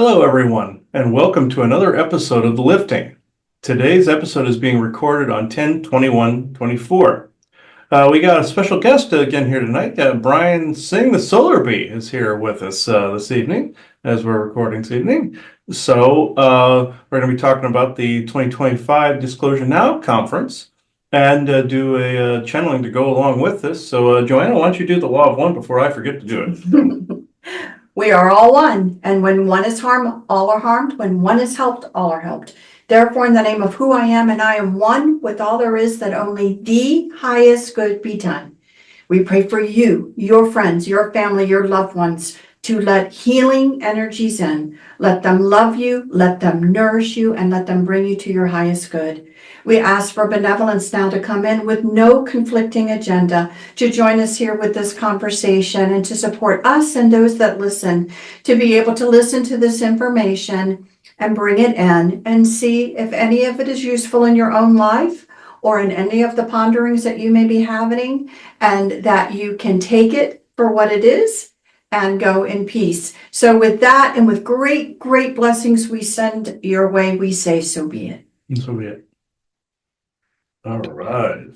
Hello, everyone, and welcome to another episode of The Lifting. Today's episode is being recorded on 10/21/24. We got a special guest again here tonight. Brian Tseng, the Solar Bee, is here with us this evening as we're recording this evening. So we're going to be talking about the 2025 Disclosure Now conference and do a channeling to go along with this. So Joanna, why don't you do the law of one before I forget to do it? We are all one, and when one is harmed, all are harmed. When one is helped, all are helped. Therefore, in the name of who I am, and I am one with all there is, that only the highest good be done. We pray for you, your friends, your family, your loved ones, to let healing energies in. Let them love you, let them nourish you, and let them bring you to your highest good. We ask for benevolence now to come in with no conflicting agenda, to join us here with this conversation and to support us and those that listen, to be able to listen to this information and bring it in and see if any of it is useful in your own life or in any of the ponderings that you may be having, and that you can take it for what it is and go in peace. So with that and with great, great blessings we send your way, we say, so be it. So be it. All right.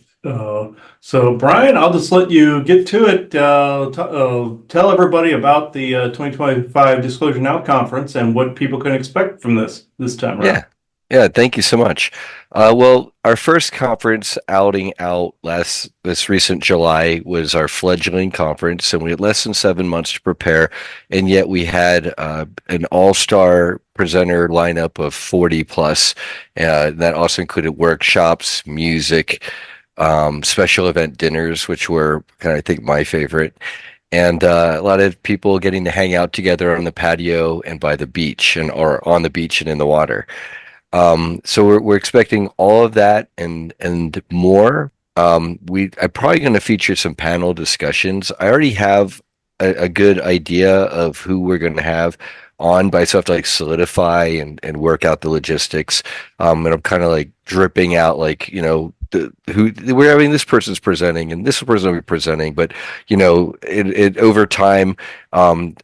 So Brian, I'll just let you get to it. Tell everybody about the 2025 Disclosure Now conference and what people can expect from this time around. Yeah, thank you so much. Well, our first conference outing out this recent July was our fledgling conference, and we had less than 7 months to prepare, and yet we had an all-star presenter lineup of 40 plus. That also included workshops, music, special event dinners, which were kind of, I think, my favorite. And a lot of people getting to hang out together on the patio and by the beach, or on the beach and in the water. So we're expecting all of that and more. I'm probably going to feature some panel discussions. I already have a good idea of who we're going to have on, but I still have to solidify and work out the logistics. And I'm kind of dripping out we're having this person's presenting and this person will be presenting, but it over time,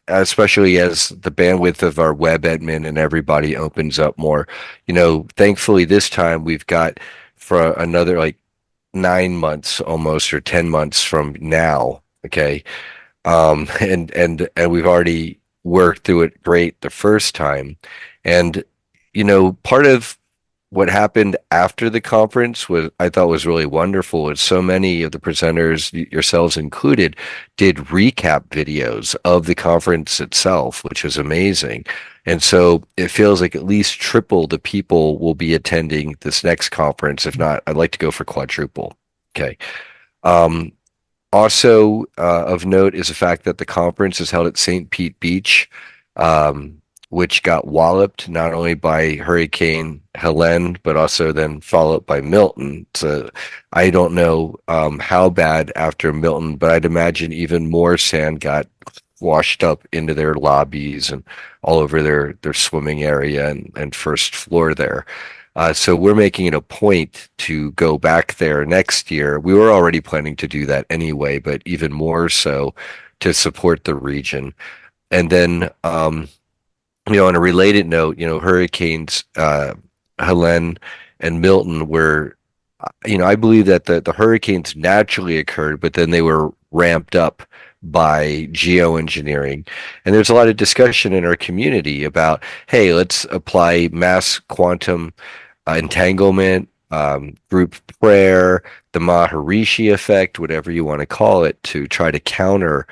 especially as the bandwidth of our web admin and everybody opens up more, thankfully this time we've got for another 9 months almost, or 10 months from now. Okay. And we've already worked through it great the first time. And, part of what happened after the conference I thought was really wonderful. Is so many of the presenters, yourselves included, did recap videos of the conference itself, which was amazing. And so it feels like at least triple the people will be attending this next conference. If not, I'd like to go for quadruple. Okay. Also of note is the fact that the conference is held at St. Pete Beach, which got walloped not only by Hurricane Helene, but also then followed by Milton. So I don't know how bad after Milton, but I'd imagine even more sand got washed up into their lobbies and all over their swimming area and first floor there. So we're making it a point to go back there next year. We were already planning to do that anyway, but even more so to support the region. And then, on a related note, hurricanes Helene and Milton were, I believe that the hurricanes naturally occurred, but then they were ramped up by geoengineering. And there's a lot of discussion in our community about, hey, let's apply mass quantum entanglement, group prayer, the Maharishi effect, whatever you want to call it, to try to counter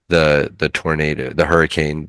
the tornado, the hurricane,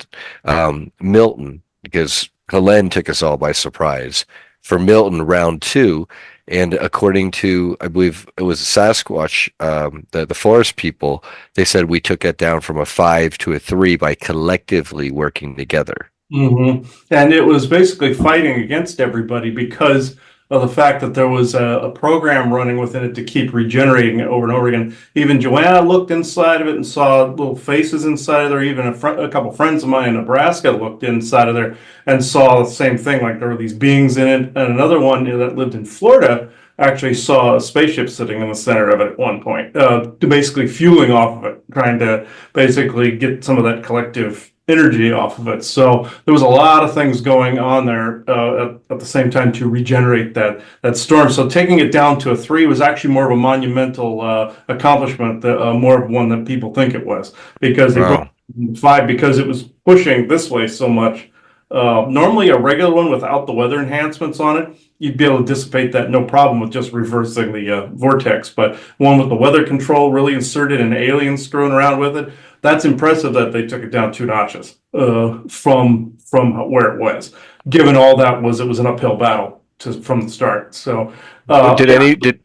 Milton, because Helene took us all by surprise. For Milton, round 2, and according to, I believe it was Sasquatch, the forest people, they said we took it down from a 5 to a 3 by collectively working together. Mm-hmm. And it was basically fighting against everybody because of the fact that there was a program running within it to keep regenerating it over and over again. Even Joanna looked inside of it and saw little faces inside of there. Even a couple friends of mine in Nebraska looked inside of there and saw the same thing, like there were these beings in it. And another one that lived in Florida actually saw a spaceship sitting in the center of it at one point, basically fueling off of it, trying to basically get some of that collective energy off of it. So there was a lot of things going on there at the same time to regenerate that storm. So taking it down to a 3 was actually more of a monumental accomplishment, more of one than people think it was, because they brought Wow. 5 because it was pushing this way so much. Normally a regular one without the weather enhancements on it, you'd be able to dissipate that no problem with just reversing the vortex. But one with the weather control really inserted and aliens screwing around with it, that's impressive that they took it down 2 notches from where it was. Given all that was, it was an uphill battle from the start. So Did yeah. any did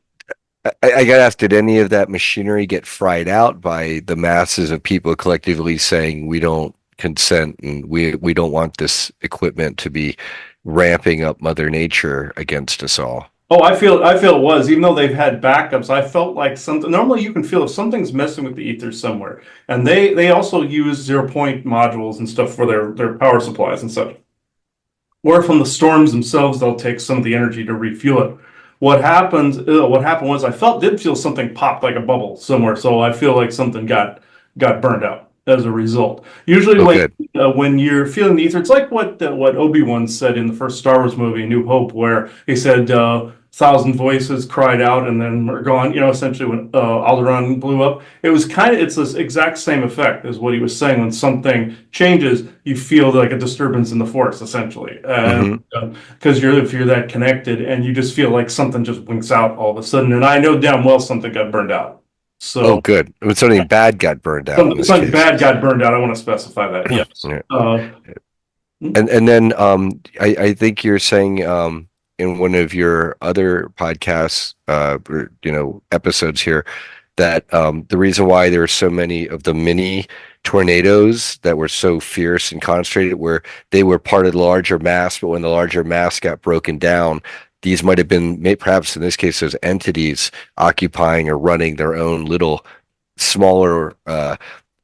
I gotta ask, did any of that machinery get fried out by the masses of people collectively saying we don't consent and we don't want this equipment to be ramping up Mother Nature against us all? Oh, I feel it was, even though they've had backups, I felt like something, normally you can feel if something's messing with the ether somewhere. And they also use 0 point modules and stuff for their power supplies and such. Or from the storms themselves, they'll take some of the energy to refuel it. What happened was did feel something pop like a bubble somewhere. So I feel like something got burned out as a result. Usually Oh, good. when you're feeling the ether, it's like what Obi-Wan said in the first Star Wars movie, New Hope, where he said, thousand voices cried out and then are gone, essentially when Alderaan blew up. It's this exact same effect as what he was saying. When something changes, you feel like a disturbance in the force, essentially. Hmm. Because if you're that connected and you just feel like something just winks out all of a sudden. And I know damn well something got burned out. Oh, So good. When something bad got burned out in this something case. bad got burned out. I want to specify that. Yes. Yeah. Uh, And then I think you're saying in one of your other podcasts, episodes here, that the reason why there are so many of the mini tornadoes that were so fierce and concentrated, where they were part of the larger mass, but when the larger mass got broken down, these might have been, perhaps in this case, those entities occupying or running their own little smaller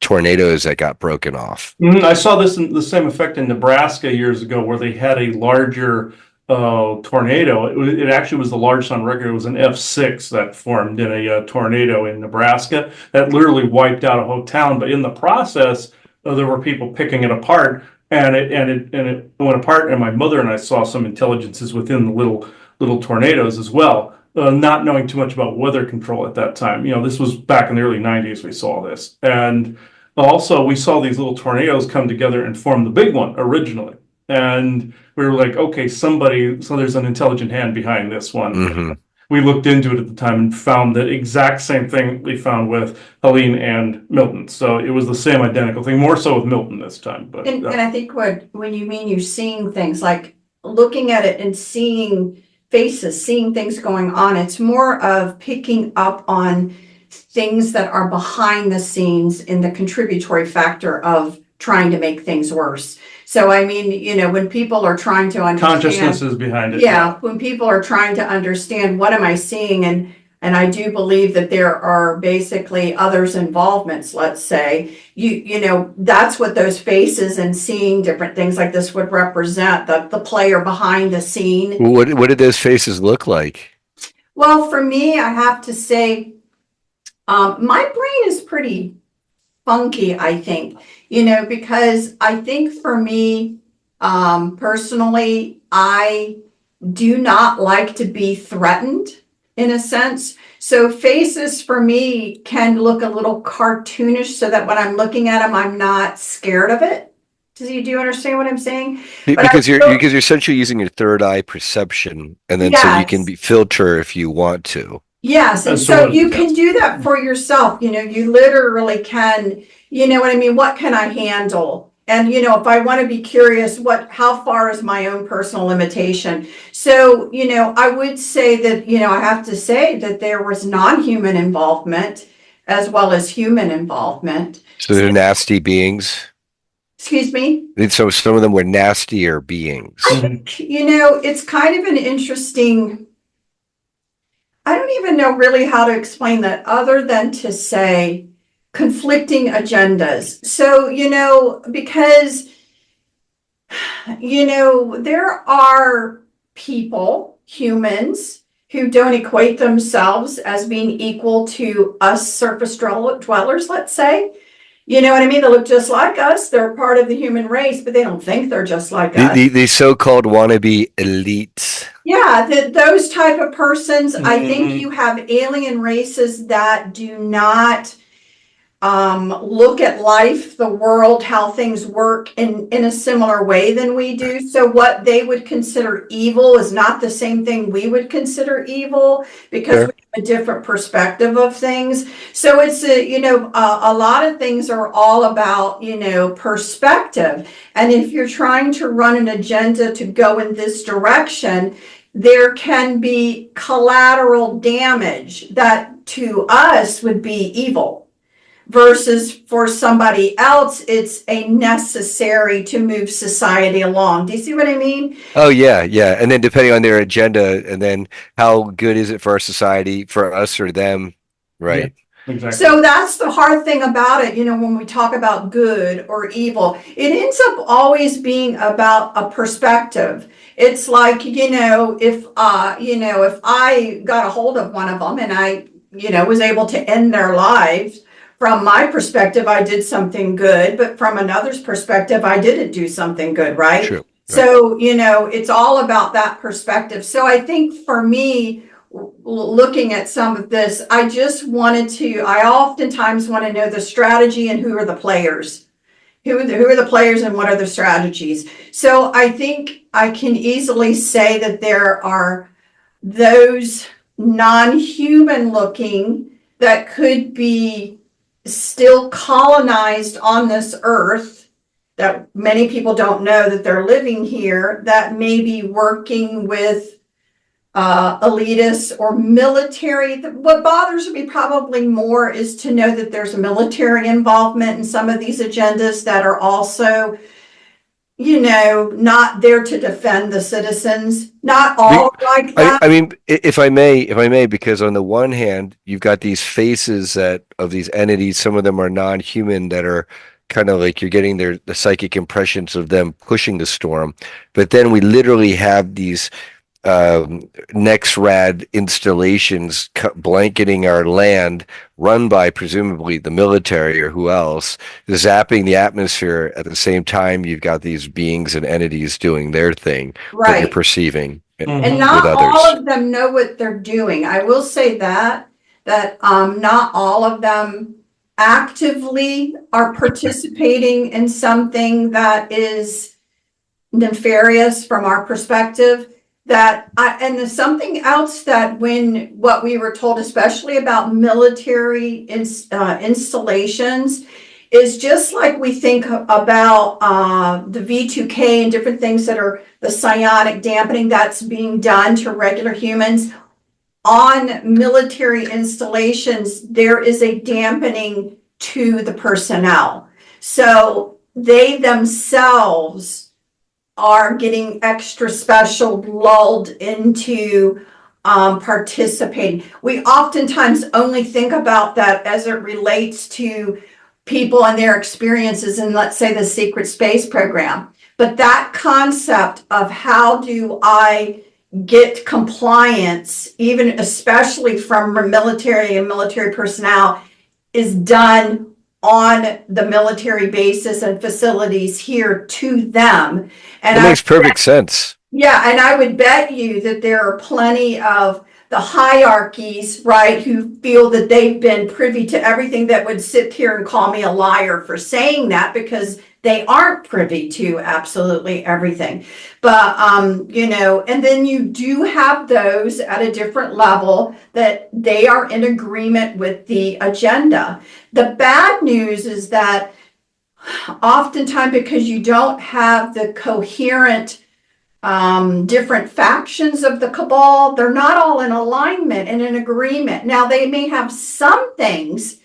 tornadoes that got broken off. I saw the same effect in Nebraska years ago, where they had a larger tornado. It actually was the largest on record. It was an F6 that formed in a tornado in Nebraska that literally wiped out a whole town. But in the process, there were people picking it apart, and it went apart. And my mother and I saw some intelligences within the little tornadoes as well. Not knowing too much about weather control at that time. This was back in the early '90s. We saw this, and also we saw these little tornadoes come together and form the big one originally. And we were like, okay, so there's an intelligent hand behind this one. Hmm. We looked into it at the time and found the exact same thing we found with Helene and Milton. So it was the same identical thing, more so with Milton this time. But And I think when you mean you're seeing things, like looking at it and seeing faces, seeing things going on, it's more of picking up on things that are behind the scenes in the contributory factor of trying to make things worse. So I mean, when people are trying to understand, consciousness is behind it. yeah, when people are trying to understand what am I seeing, and I do believe that there are basically others' involvements, let's say, that's what those faces and seeing different things like this would represent, the player behind the scene. What did those faces look like? Well, for me, I have to say, my brain is pretty funky, I think, because I think for me, personally, I do not like to be threatened in a sense. So faces for me can look a little cartoonish, so that when I'm looking at them, I'm not scared of it. Do you understand what I'm saying? Because you're essentially using your third eye perception, and then so you can filter if you want to. Yes, and so you can do that for yourself. You literally can, what I mean? What can I handle? And, if I want to be curious, how far is my own personal limitation? So, I would say that, I have to say that there was non-human involvement as well as human involvement. So they're nasty beings. Excuse me? And so some of them were nastier beings. I think, it's kind of an interesting, I don't even know really how to explain that other than to say conflicting agendas. So, because, there are people, humans, who don't equate themselves as being equal to us surface dwellers, let's say. You know what I mean? They look just like us. They're part of the human race, but they don't think they're just like us. The so-called wannabe elites. Yeah, those type of persons, I think Mhm. you have alien races that do not look at life, the world, how things work in a similar way than we do. So what they would consider evil is not the same thing we would consider evil because we Sure. have a different perspective of things. So it's a lot of things are all about, perspective. And if you're trying to run an agenda to go in this direction, there can be collateral damage that to us would be evil versus for somebody else, it's a necessary to move society along. Do you see what I mean? Oh yeah, yeah. And then depending on their agenda, and then how good is it for our society, for us or them, Yeah, right? exactly. So that's the hard thing about it, when we talk about good or evil, it ends up always being about a perspective. It's like, if I got a hold of one of them and I, was able to end their lives, from my perspective, I did something good, but from another's perspective, I didn't do something good, right? True. Right. So, it's all about that perspective. So I think for me, looking at some of this, I oftentimes want to know the strategy and who are the players. Who are the players and what are the strategies? So I think I can easily say that there are those non-human looking that could be still colonized on this earth, that many people don't know that they're living here, that may be working with elitists or military. What bothers me probably more is to know that there's a military involvement in some of these agendas that are also, not there to defend the citizens. Not We, all like I, that. I mean, if I may, because on the one hand, you've got these faces that of these entities. Some of them are non-human that are kind of like you're getting the psychic impressions of them pushing the storm. But then we literally have these Nexrad installations blanketing our land, run by presumably the military or who else, zapping the atmosphere. At the same time, you've got these beings and entities doing their thing that you're Right. perceiving And Mhm. with not all others. of them know what they're doing. I will say that not all of them actively are participating in something that is nefarious from our perspective. And there's something else that what we were told, especially about military installations, is just like we think about the V2K and different things that are the psionic dampening that's being done to regular humans. On military installations, there is a dampening to the personnel. So they themselves are getting extra special lulled into participating. We oftentimes only think about that as it relates to people and their experiences in, let's say, the secret space program. But that concept of how do I get compliance, even especially from military and military personnel, is done on the military bases and facilities here to them. And That makes perfect sense. and I would bet you that there are plenty of the hierarchies, right, who feel that they've been privy to everything, that would sit here and call me a liar for saying that, because they aren't privy to absolutely everything. But, and then you do have those at a different level that they are in agreement with the agenda. The bad news is that oftentimes, because you don't have the coherent different factions of the cabal, they're not all in alignment and in agreement. Now, they may have some things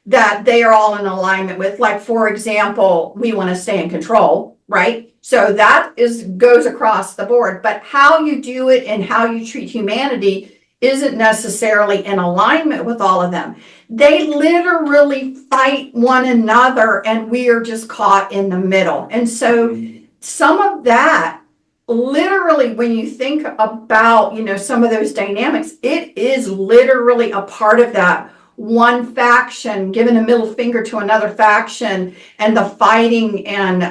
that they are all in alignment with, like, for example, we want to stay in control, right? So that goes across the board. But how you do it and how you treat humanity isn't necessarily in alignment with all of them. They literally fight one another, and we are just caught in the middle. And so some of that, literally, when you think about, some of those dynamics, it is literally a part of that one faction giving a middle finger to another faction and the fighting and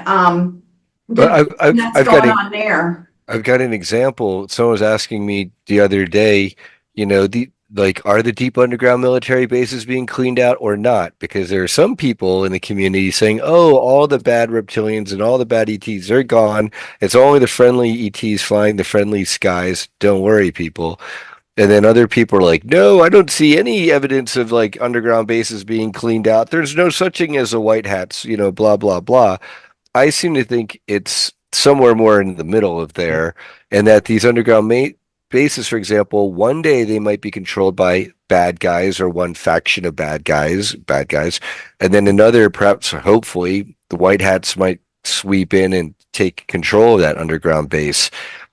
But that's going on there. I've got an example. Someone was asking me the other day, are the deep underground military bases being cleaned out or not? Because there are some people in the community saying, "Oh, all the bad reptilians and all the bad ETs are gone. It's only the friendly ETs flying the friendly skies. Don't worry, people." And then other people are like, "No, I don't see any evidence of like underground bases being cleaned out. There's no such thing as a white hats, blah blah blah." I seem to think it's somewhere more in the middle of there, and that these underground bases, for example, one day they might be controlled by bad guys or one faction of bad guys, and then another, perhaps, hopefully, the white hats might sweep in and take control of that underground base.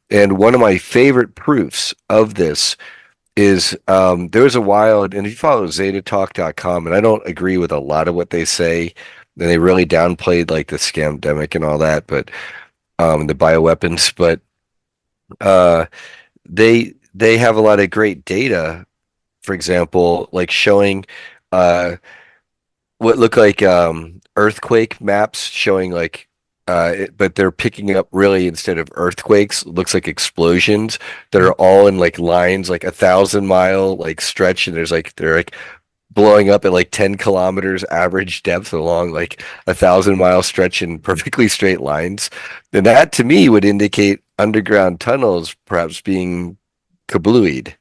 And one of my favorite proofs of this is there was a while, and if you follow ZetaTalk.com, and I don't agree with a lot of what they say, and they really downplayed like the scamdemic and all that, but the bioweapons, but they have a lot of great data, for example, like showing what look like earthquake maps showing like but they're picking up really, instead of earthquakes, looks like explosions that are all in like lines, like 1,000 mile like stretch, and they're like blowing up at like 10 kilometers average depth along like 1,000 mile stretch in perfectly straight lines. And that to me would indicate underground tunnels perhaps being kablooied.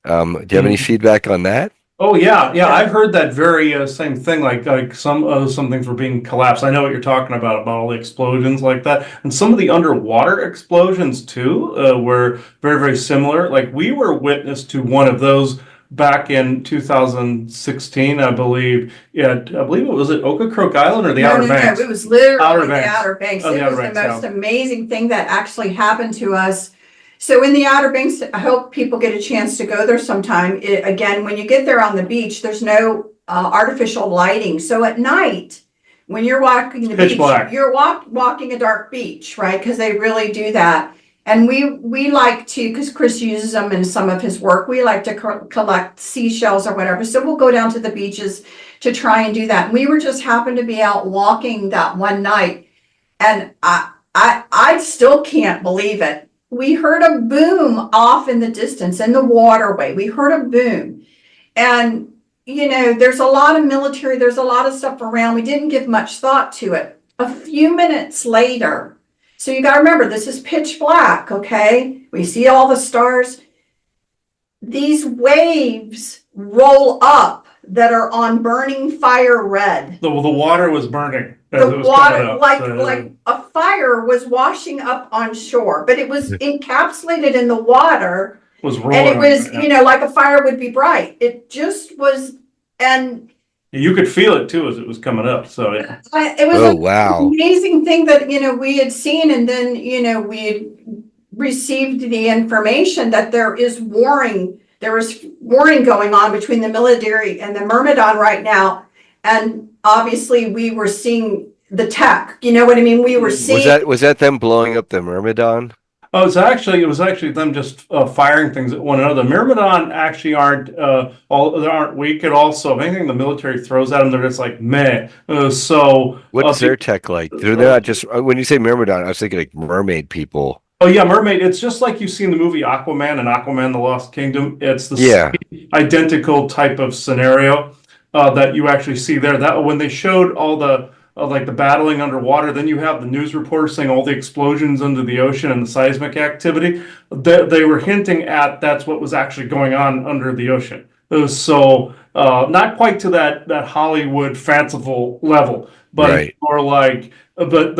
Do you have any feedback on that? Oh yeah. I've heard that very same thing. Like some things were being collapsed. I know what you're talking about all the explosions like that, and some of the underwater explosions too were very very similar. Like we were witness to one of those back in 2016, I believe. Yeah, I believe it was at Ocracoke Island or the Outer Banks. No, it was literally Outer the Banks. Outer Banks. Oh, It the was Outer the Banks, most amazing thing that actually happened to us. So in the Outer Banks, I hope people get a chance to go there sometime. Again, when you get there on the beach, there's no artificial lighting. So at night, when you're walking the Pitch beach, black. you're walking a dark beach, right? Because they really do that. And we like to, because Chris uses them in some of his work, we like to collect seashells or whatever. So we'll go down to the beaches to try and do that. And we were just happened to be out walking that one night, and I still can't believe it. We heard a boom off in the distance in the waterway. We heard a boom. And, there's a lot of military, there's a lot of stuff around. We didn't give much thought to it. A few minutes later, so you got to remember, this is pitch black, okay? We see all the stars. These waves roll up that are on burning fire red. The water was burning. The water, like a fire was washing up on shore, but it was encapsulated in the water. Was rolling. And it was, like a fire would be bright. It just was, and you could feel it too as it was coming up. So it was wow. Amazing thing that, we had seen, and then, we had received the information that there is warring. There is warring going on between the military and the Myrmidon right now. And obviously we were seeing the tech, you know what I mean? We were seeing. Was that them blowing up the Myrmidon? Oh, it was actually them just firing things at one another. Myrmidon actually aren't weak at all. So if anything the military throws at them, they're just like meh. What's their tech like? They're not just, when you say Myrmidon, I was thinking like mermaid people. Oh yeah, mermaid. It's just like you've seen the movie Aquaman and Aquaman: The Lost Kingdom. It's the same identical type of scenario that you actually see there. That when they showed all the like the battling underwater, then you have the news reporters saying all the explosions under the ocean and the seismic activity. They were hinting at that's what was actually going on under the ocean. So not quite to that Hollywood fanciful level, but right. It's more like. But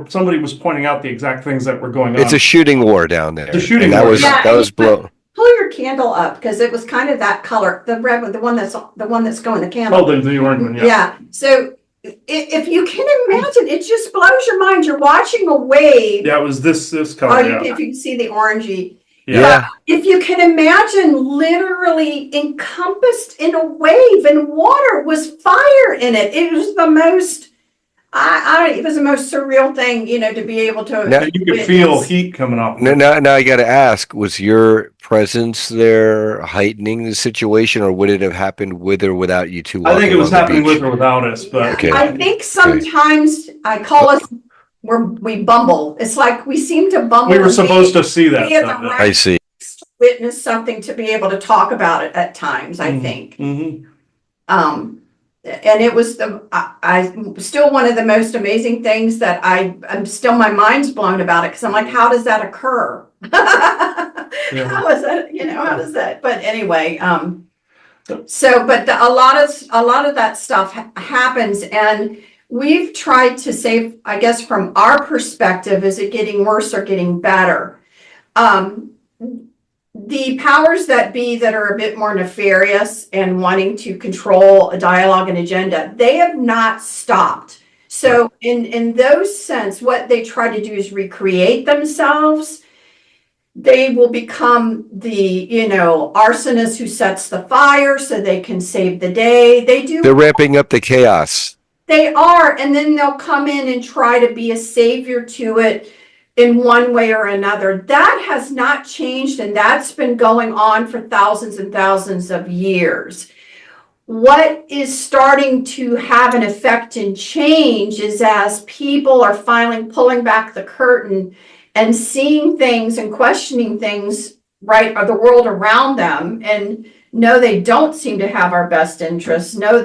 somebody was pointing out the exact things that were going on. It's a shooting war down there. The shooting war. That was blown. Pull your candle up because it was kind of that color, the red one, the one that's going the candle. Oh, the orange one, yeah. Yeah. So if you can imagine, it just blows your mind. You're watching a wave. Yeah, it was this color. If you can see the orangey. Yeah. If you can imagine, literally encompassed in a wave and water was fire in it. It was the most It was the most surreal thing, to be able to. Now, You could feel witness. heat coming off. now I got to ask, was your presence there heightening the situation, or would it have happened with or without you two I think walking it was along the happening with beach? or without us, but Okay. I think sometimes I call us, we bumble. It's like we seem to bumble. we were and supposed to see that be at the stuff. right I see. witness something to be able to talk about it at times, I think. And it was I still one of the most amazing things that I'm still, my mind's blown about it, because I'm like, how does that occur? How is that, how does that, but anyway, so, but a lot of that stuff happens, and we've tried to say, I guess from our perspective, is it getting worse or getting better? The powers that be that are a bit more nefarious and wanting to control a dialogue and agenda, they have not stopped. So in those sense, what they try to do is recreate themselves. They will become the, arsonist who sets the fire so they can save the day. They're ramping up the chaos. They are, and then they'll come in and try to be a savior to it in one way or another. That has not changed, and that's been going on for thousands and thousands of years. What is starting to have an effect and change is as people are finally pulling back the curtain and seeing things and questioning things, right, or the world around them, and no, they don't seem to have our best interests. No,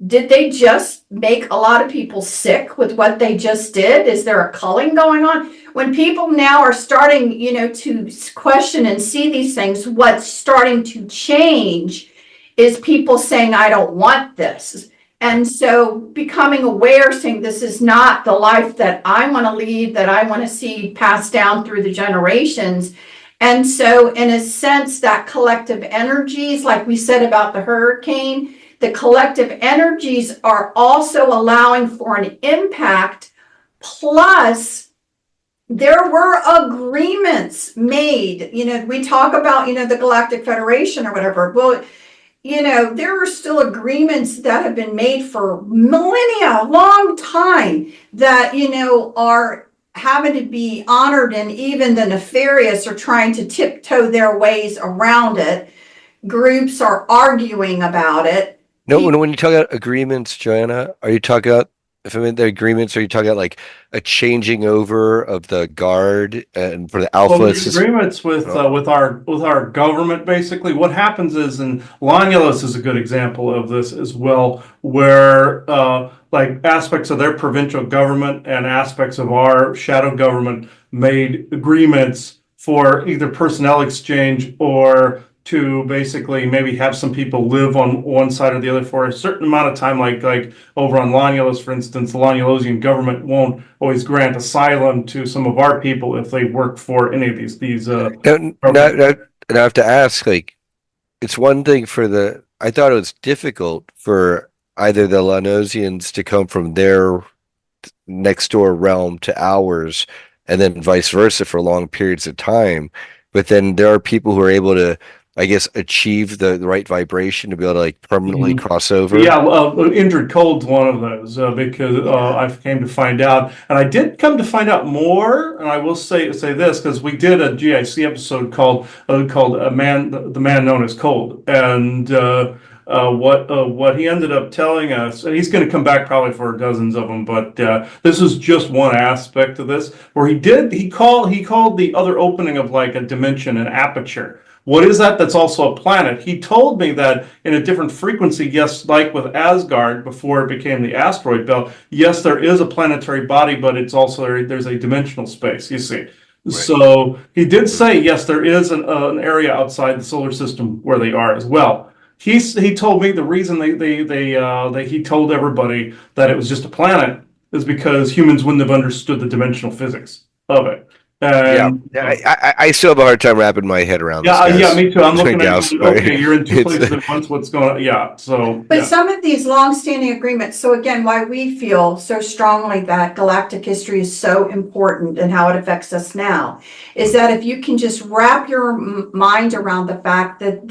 did they just make a lot of people sick with what they just did? Is there a culling going on? When people now are starting, to question and see these things, what's starting to change is people saying, I don't want this. And so becoming aware, saying this is not the life that I want to lead, that I want to see passed down through the generations. And so in a sense, that collective energies, like we said about the hurricane, the collective energies are also allowing for an impact. Plus, there were agreements made. We talk about, the Galactic Federation or whatever. Well, there are still agreements that have been made for millennia, long time, that, are having to be honored, and even the nefarious are trying to tiptoe their ways around it. Groups are arguing about it. No, when you talk about agreements, Joanna, are you talking about, if I'm in the agreements, are you talking about like a changing over of the guard and for the alpha? Well, the agreements with our government, basically, what happens is, and Lonulus is a good example of this as well, where like aspects of their provincial government and aspects of our shadow government made agreements for either personnel exchange or to basically maybe have some people live on one side or the other for a certain amount of time, like over on Lonulus, for instance. The Lonulosian government won't always grant asylum to some of our people if they work for any of these Now, I have to ask, like, it's one thing I thought it was difficult for either the Lonosians to come from their next door realm to ours, and then vice versa for long periods of time. But then there are people who are able to, I guess, achieve the right vibration to be able to like permanently cross over. Yeah, Injured Cold's one of those because I came to find out, and I did come to find out more. And I will say this, because we did a GIC episode called "The Man Known as Cold," and what he ended up telling us, and he's going to come back probably for dozens of them, but this is just one aspect of this where he called the other opening of like a dimension an aperture. What is that? That's also a planet. He told me that in a different frequency, yes, like with Asgard before it became the asteroid belt, yes, there is a planetary body, but it's also there's a dimensional space, you see. Right. So he did say, yes, there is an area outside the solar system where they are as well. He told me the reason he told everybody that it was just a planet is because humans wouldn't have understood the dimensional physics of it. I still have a hard time wrapping my head around this. Yeah, me too. I'm looking at it, okay, you're in two places at once, what's going on? Yeah, so. But some of these long-standing agreements, so again, why we feel so strongly that galactic history is so important and how it affects us now, is that if you can just wrap your mind around the fact that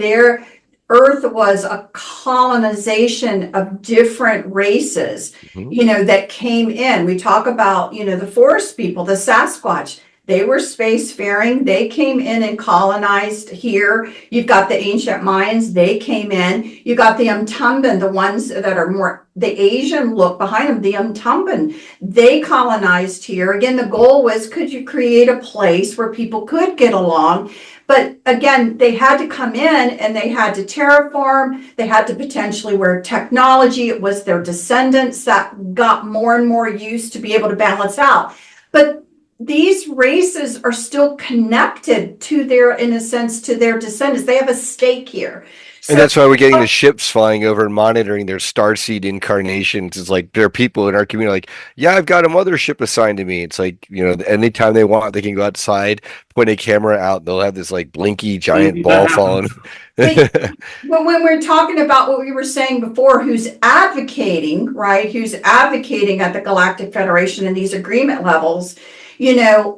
Earth was a colonization of different races, Mhm. that came in. We talk about, the forest people, the Sasquatch. They were spacefaring. They came in and colonized here. You've got the ancient Mayans. They came in. You got the Umtumban, the ones that are more the Asian look behind them, the Umtumban. They colonized here. Again, the goal was, could you create a place where people could get along? But again, they had to come in and they had to terraform. They had to potentially wear technology. It was their descendants that got more and more used to be able to balance out. But these races are still connected to their, in a sense, to their descendants. They have a stake here. And So, that's why we're getting the ships flying over and monitoring their starseed incarnations. It's like there are people in our community like, yeah, I've got a mothership assigned to me. It's like, anytime they want, they can go outside, point a camera out, they'll have this like blinky giant That ball happens. falling. but when we're talking about what we were saying before, who's advocating, right? Who's advocating at the Galactic Federation in these agreement levels,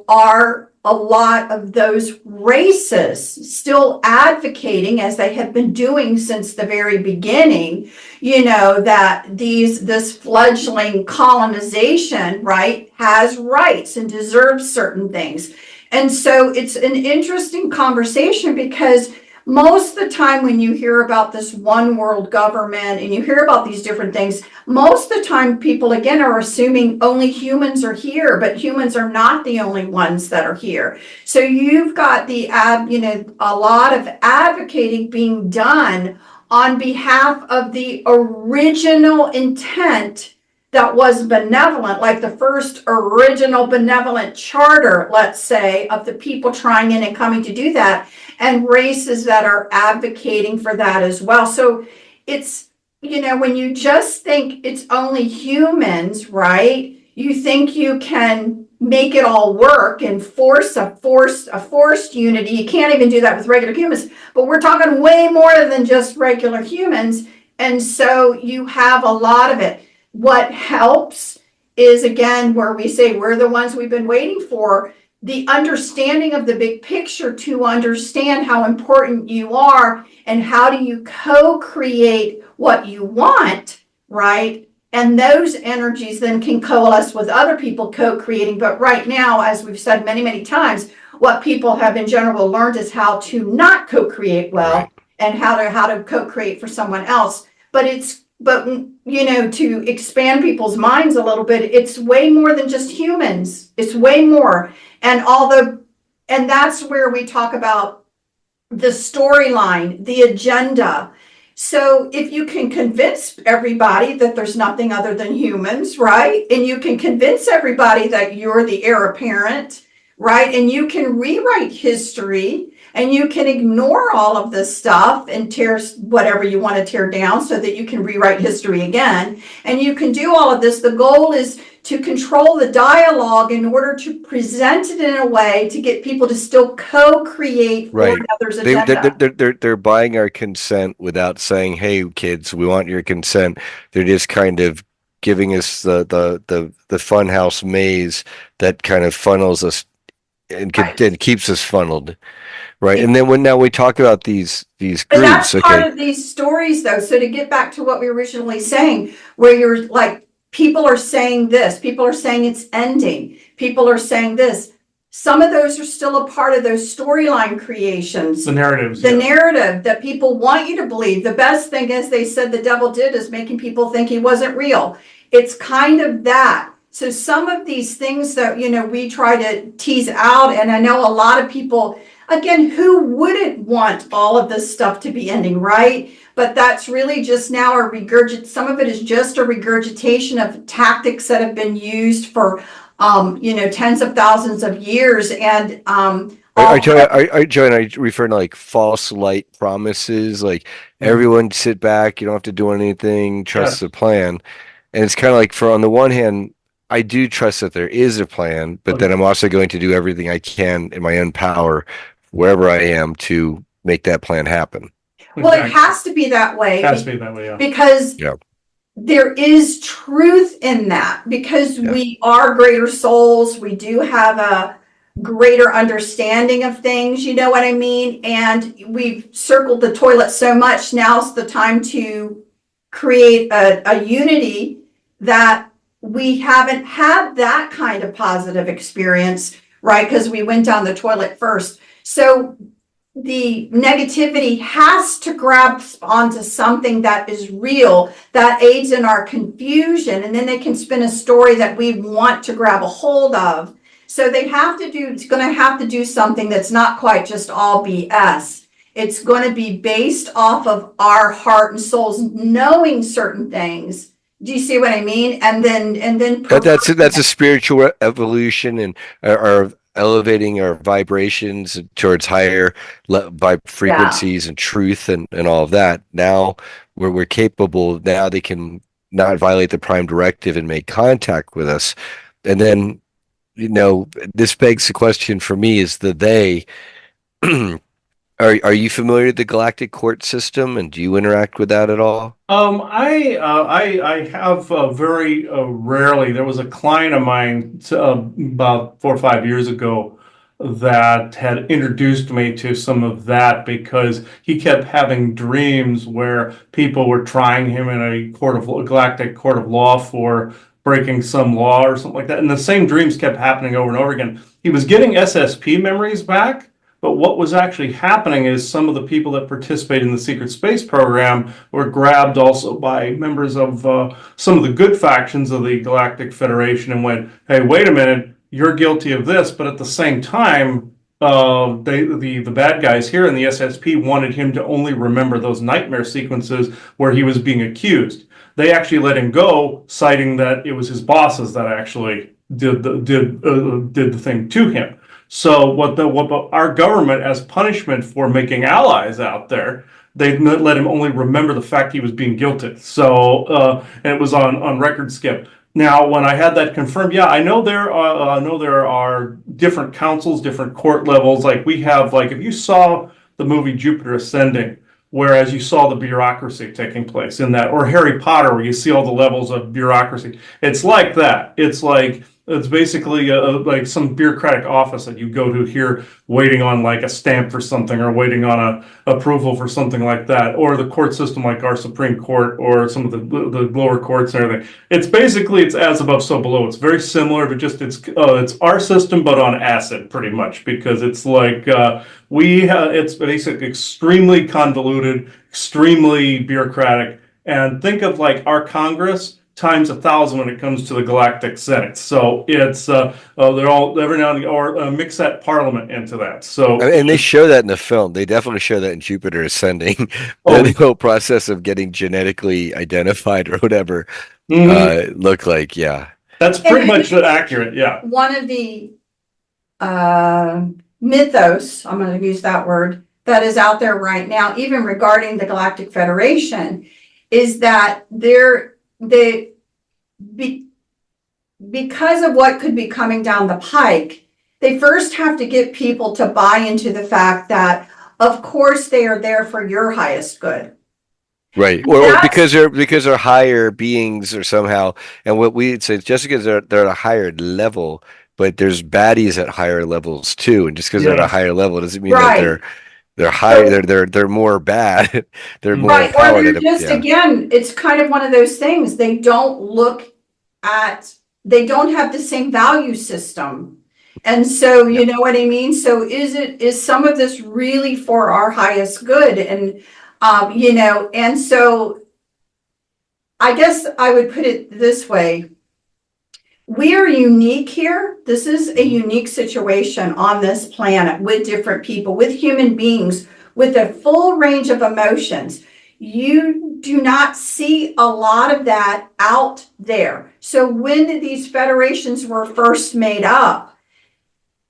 are a lot of those races still advocating, as they have been doing since the very beginning, that this fledgling colonization, right, has rights and deserves certain things. And so it's an interesting conversation, because most of the time when you hear about this one world government and you hear about these different things, most of the time people again are assuming only humans are here, but humans are not the only ones that are here. So you've got a lot of advocating being done on behalf of the original intent that was benevolent, like the first original benevolent charter, let's say, of the people trying in and coming to do that, and races that are advocating for that as well. So it's, when you just think it's only humans, right? You think you can make it all work and force a forced unity. You can't even do that with regular humans, but we're talking way more than just regular humans. And so you have a lot of it. What helps is, again, where we say we're the ones we've been waiting for, the understanding of the big picture, to understand how important you are and how do you co-create what you want, right? And those energies then can coalesce with other people co-creating. But right now, as we've said many, many times, what people have in general learned is how to not co-create well, Right. and how to co-create for someone else. But to expand people's minds a little bit, it's way more than just humans. It's way more. And that's where we talk about the storyline, the agenda. So if you can convince everybody that there's nothing other than humans, right? And you can convince everybody that you're the heir apparent, right? And you can rewrite history, and you can ignore all of this stuff and tear whatever you want to tear down so that you can rewrite history again. And you can do all of this. The goal is to control the dialogue in order to present it in a way to get people to still co-create for Right. another's They agenda. they're buying our consent without saying, "Hey, kids, we want your consent." They're just kind of giving us the funhouse maze that kind of funnels us Right. and keeps us funneled. Right. And then when now we talk about these And that's groups, part okay. of these stories, though. So to get back to what we were originally saying, where you're like, people are saying this, people are saying it's ending, people are saying this. Some of those are still a part of those storyline creations. The narratives. The Yeah. narrative that people want you to believe. The best thing, as they said, the devil did, is making people think he wasn't real. It's kind of that. So some of these things that, we try to tease out, and I know a lot of people, again, who wouldn't want all of this stuff to be ending, right? But that's really just now some of it is just a regurgitation of tactics that have been used for, tens of thousands of years. And, Joe, and I refer to like false light promises, like Mhm. everyone sit back, you don't have to do anything, trust Yes. the plan. And it's kind of like for on the one hand, I do trust that there is a plan, but then I'm also going to do everything I can in my own power, wherever I am, to make that plan happen. well, it Exactly. has to be that way. Has to be that way. Yeah. Because Yeah. there is truth in that, because Yeah. we are greater souls. We do have greater understanding of things, you know what I mean? And we've circled the toilet so much, now's the time to create a unity that we haven't had that kind of positive experience, right? Because we went down the toilet first. So the negativity has to grab onto something that is real, that aids in our confusion, and then they can spin a story that we want to grab a hold of. So it's going to have to do something that's not quite just all BS. It's going to be based off of our heart and souls knowing certain things. Do you see what I mean? And then That's a spiritual evolution, and our elevating our vibrations towards higher frequencies and truth and all of that. Now we're capable. Now they can not violate the prime directive and make contact with us. And then, this begs the question for me: is the they? Are you familiar with the galactic court system, and do you interact with that at all? I have very rarely. There was a client of mine about 4 or 5 years ago that had introduced me to some of that because he kept having dreams where people were trying him in a galactic court of law for breaking some law or something like that. And the same dreams kept happening over and over again. He was getting SSP memories back. But what was actually happening is some of the people that participate in the secret space program were grabbed also by members of some of the good factions of the Galactic Federation and went, hey, wait a minute, you're guilty of this. But at the same time, the bad guys here in the SSP wanted him to only remember those nightmare sequences where he was being accused. They actually let him go, citing that it was his bosses that actually did the thing to him. So what our government, as punishment for making allies out there, they let him only remember the fact he was being guilted. So and it was on record skip. Now, when I had that confirmed, yeah, I know there are different councils, different court levels. Like we have, like if you saw the movie Jupiter Ascending, whereas you saw the bureaucracy taking place in that, or Harry Potter, where you see all the levels of bureaucracy. It's like that. It's basically like some bureaucratic office that you go to here waiting on like a stamp for something or waiting on a approval for something like that, or the court system like our Supreme Court or some of the lower courts and everything. It's as above, so below. It's very similar, but just it's our system, but on acid pretty much, because it's like it's basically extremely convoluted, extremely bureaucratic, and think of like our Congress times 1,000 when it comes to the Galactic Senate. So it's they're all every now and then, or mix that Parliament into that. So and they show that in the film. They definitely show that in Jupiter Ascending. The whole process of getting genetically identified or whatever look like, yeah. That's pretty much accurate, yeah. One of the mythos, I'm going to use that word, that is out there right now, even regarding the Galactic Federation, is that because of what could be coming down the pike, they first have to get people to buy into the fact that, of course, they are there for your highest good. Right. Or because they're higher beings or somehow. And what we'd say, just because they're at a higher level, but there's baddies at higher levels too. And just because they're at a higher level doesn't mean that they're higher, they're more bad. They're more or they're just again, it's kind of one of those things. They don't have the same value system. And so you know what I mean? So is some of this really for our highest good? And and so I guess I would put it this way. We are unique here. This is a unique situation on this planet with different people, with human beings, with a full range of emotions. You do not see a lot of that out there. So when these federations were first made up,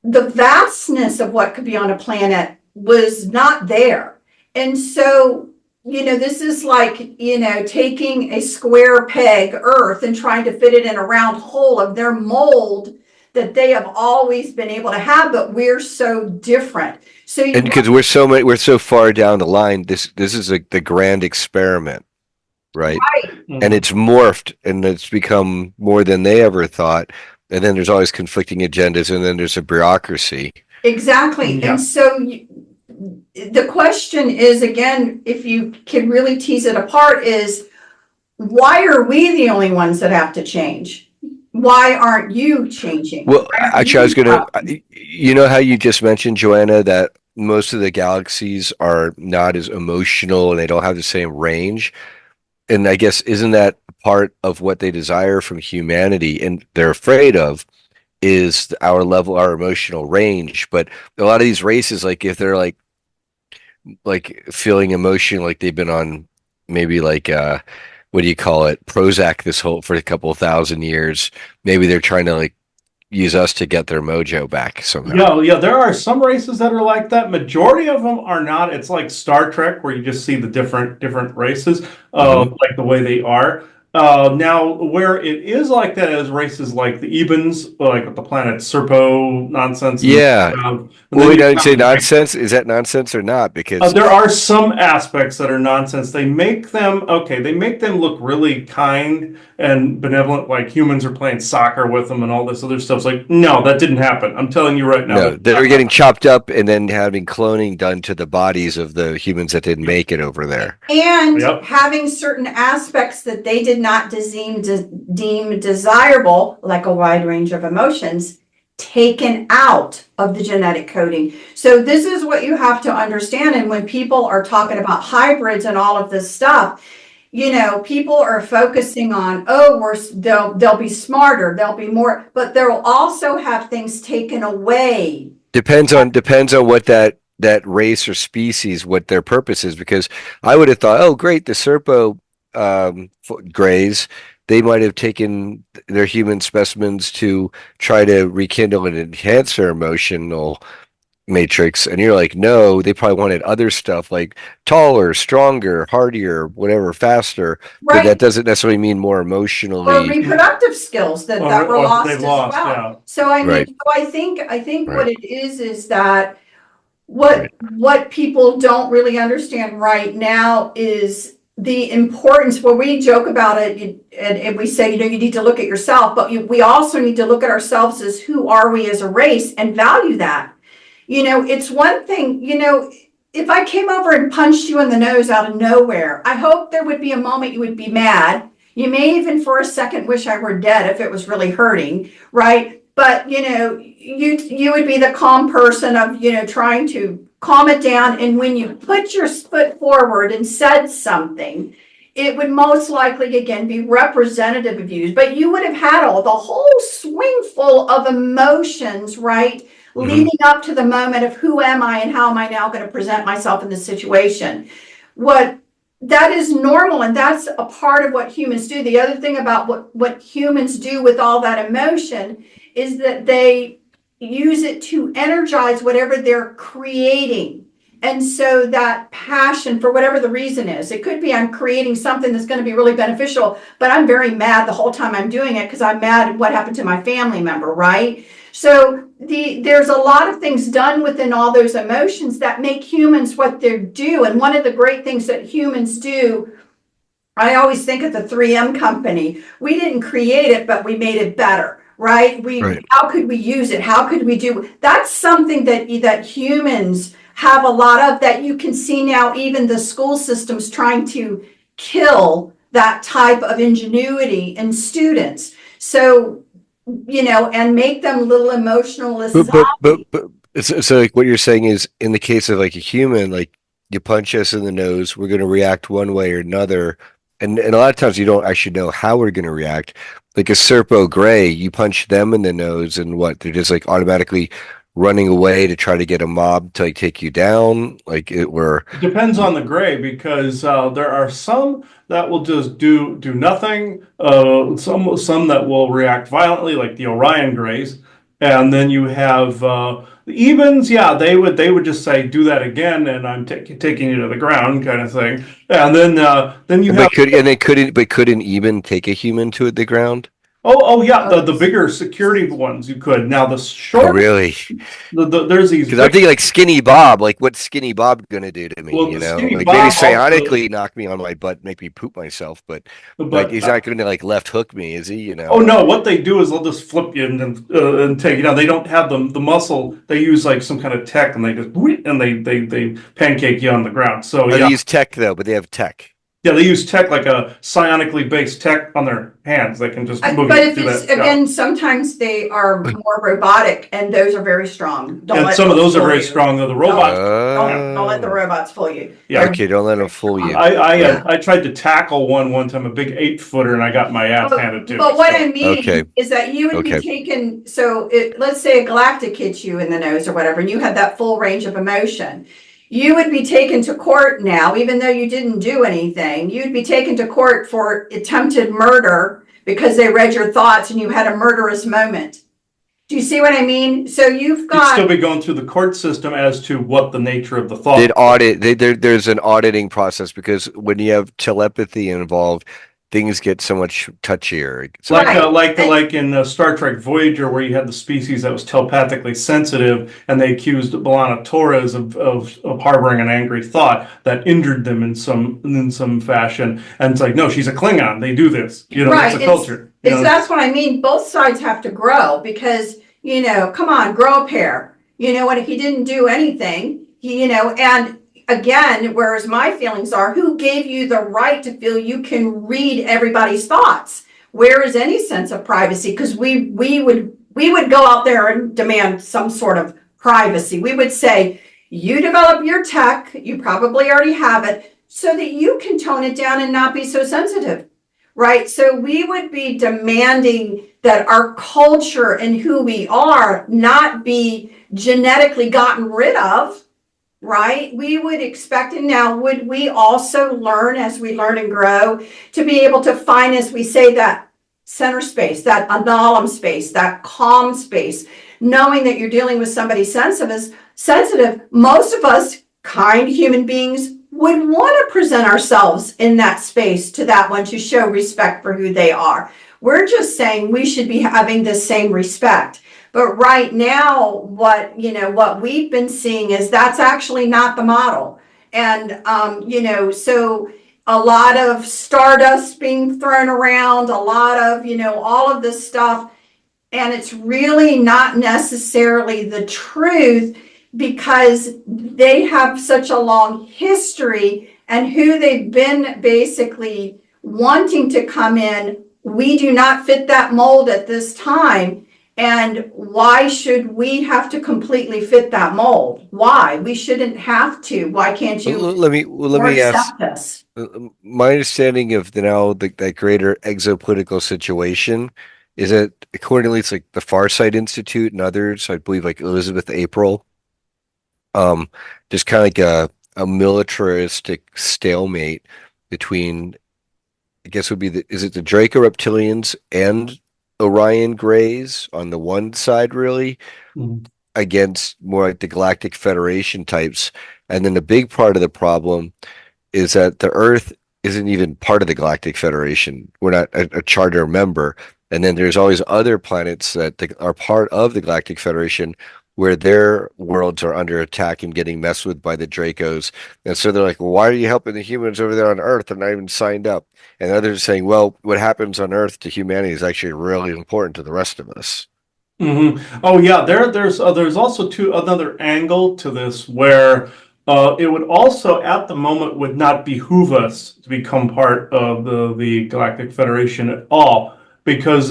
the vastness of what could be on a planet was not there. And so this is like, taking a square peg, Earth, and trying to fit it in a round hole of their mold that they have always been able to have, but we're so different. So because we're so far down the line, this is the grand experiment, right? And it's morphed and it's become more than they ever thought. And then there's always conflicting agendas, and then there's a bureaucracy. Exactly. Yeah. And so the question is, again, if you can really tease it apart, is why are we the only ones that have to change? Why aren't you changing? Well, Why aren't actually, I was you gonna, up? you know how you just mentioned, Joanna, that most of the galaxies are not as emotional and they don't have the same range. And I guess isn't that part of what they desire from humanity and they're afraid of is our level, our emotional range. But a lot of these races, like if they're like feeling emotion, like they've been on maybe like what do you call it, Prozac this whole for a couple of thousand years, maybe they're trying to like use us to get their mojo back somehow. Yeah, there are some races that are like that. Majority of them are not. It's like Star Trek, where you just see the different races, Hmm. like the way they are. Now, where it is like that is races like the Ebens, like with the planet Serpo nonsense, Yeah. and Well, then we you don't have say nonsense. Is that nonsense or not? Because there are some aspects that are nonsense. They make them okay. They make them look really kind and benevolent, like humans are playing soccer with them and all this other stuff. It's like, no, that didn't happen. I'm telling you right now, that no, did they not were getting happen. chopped up and then having cloning done to the bodies of the humans that didn't make it over there. And Yep. having certain aspects that they did not deem desirable, like a wide range of emotions, taken out of the genetic coding. So this is what you have to understand. And when people are talking about hybrids and all of this stuff, people are focusing on, oh, they'll be smarter, they'll be more, but they'll also have things taken away. Depends on what that race or species, what their purpose is. Because I would have thought, oh, great, the Serpo grays, they might have taken their human specimens to try to rekindle and enhance their emotional matrix, and you're like, no, they probably wanted other stuff like taller, stronger, hardier, whatever, faster, but that Right. doesn't necessarily mean more Or emotionally reproductive skills that were Or that they've lost as lost, well. yeah. So I mean, right, I think what right, it is that right. what people don't really understand right now is the importance. When we joke about it, and we say, you need to look at yourself, but we also need to look at ourselves as who are we as a race and value that. It's one thing, if I came over and punched you in the nose out of nowhere, I hope there would be a moment you would be mad. You may even for a second wish I were dead if it was really hurting, right? But you would be the calm person of trying to calm it down. And when you put your foot forward and said something, it would most likely again be representative of you. But you would have had the whole swing full of emotions, right? Hmm. Leading up to the moment of who am I and how am I now going to present myself in this situation. What That is normal, and that's a part of what humans do. The other thing about what humans do with all that emotion is that they use it to energize whatever they're creating. And so that passion, for whatever the reason is, it could be I'm creating something that's going to be really beneficial, but I'm very mad the whole time I'm doing it because I'm mad at what happened to my family member, right? So there's a lot of things done within all those emotions that make humans what they do. And one of the great things that humans do, I always think of the 3M company. We didn't create it, but we made it better, right? Right. How could we use it? How could we do? That's something that humans have a lot of, that you can see now. Even the school systems trying to kill that type of ingenuity in students. So and make them little emotionalist zombies. But so like what you're saying is in the case of like a human, like you punch us in the nose, we're going to react one way or another. And a lot of times you don't actually know how we're going to react. Like a Serpo Gray, you punch them in the nose and what? They're just like automatically running away to try to get a mob to like take you down. Like it were, It depends on the gray because there are some that will just do nothing. Some that will react violently, like the Orion grays, and then you have the evens. Yeah, they would just say, "Do that again," and I'm taking you to the ground, kind of thing. And then you have but couldn't even take a human to the ground? Oh, yeah, the bigger security ones you could. Now the Oh, short, really? there's these Because I'm thinking like Skinny Bob. Like, what's Skinny Bob gonna do to me? well, You the know, skinny like maybe Bob also, psionically knock me on my butt, make me poop myself, but like but he's not gonna like left hook me, is he? You oh know? no, what they do is they'll just flip you and take you down. They don't have the muscle. They use like some kind of tech, and they just and they pancake you on the ground. So Oh, they yeah, use tech though, but they have tech. yeah, they use tech like a psionically based tech on their hands. They can just move But you if through it's, that. Yeah. again, sometimes they are more robotic and those are very strong. Don't And let some of those are fool very you. strong though. The robots, Don't let the Oh, robots fool you. yeah. okay. Don't let them fool you. I Right. I tried to tackle one time, a big 8-footer, and I got my ass handed to me. But what I So Okay. mean is that you would be Okay. taken, so let's say a galactic hits you in the nose or whatever, and you had that full range of emotion. You would be taken to court now, even though you didn't do anything. You'd be taken to court for attempted murder because they read your thoughts and you had a murderous moment. Do you see what I mean? So you've you'd still got, be going through the court system as to what the nature of the They'd thought. audit. There's an auditing process because when you have telepathy involved, things get so much touchier. So Like right. like in Star Trek Voyager, where you had the species that was telepathically sensitive, and they accused B'Elanna Torres of harboring an angry thought that injured them in some fashion. And it's like, no, she's a Klingon. They do this. You know, that's Right. a culture. You It's know, that's what I mean. Both sides have to grow because, come on, grow a pair. You know what? If he didn't do anything, and again, whereas my feelings are, who gave you the right to feel you can read everybody's thoughts? Where is any sense of privacy? Because we would go out there and demand some sort of privacy. We would say, you develop your tech, you probably already have it, so that you can tone it down and not be so sensitive. Right. So we would be demanding that our culture and who we are not be genetically gotten rid of. Right. We would expect, and now would we also learn as we learn and grow to be able to find, as we say, that center space, that analem space, that calm space, knowing that you're dealing with somebody sensitive. Most of us kind human beings would want to present ourselves in that space to that one to show respect for who they are. We're just saying we should be having the same respect. But right now, what we've been seeing is that's actually not the model. And, so a lot of stardust being thrown around, a lot of, all of this stuff. And it's really not necessarily the truth because they have such a long history and who they've been basically wanting to come in. We do not fit that mold at this time. And why should we have to completely fit that mold? Why? We shouldn't have to. Why can't you let more me ask. accept us? My understanding of that greater exopolitical situation is that accordingly, it's like the Farsight Institute and others, I believe, like Elizabeth April, um, just kind of like a militaristic stalemate between, I guess would be is it the Draco reptilians and Orion Greys on the one side, really, Mhm. against more like the Galactic Federation types. And then the big part of the problem is that the Earth isn't even part of the Galactic Federation. We're not a charter member. And then there's always other planets that are part of the Galactic Federation where their worlds are under attack and getting messed with by the Dracos. And so they're like, well, why are you helping the humans over there on Earth? They're not even signed up. And others are saying, well, what happens on Earth to humanity is actually really important to the rest of us. Oh yeah, there's also another angle to this where it would also at the moment would not behoove us to become part of the Galactic Federation at all because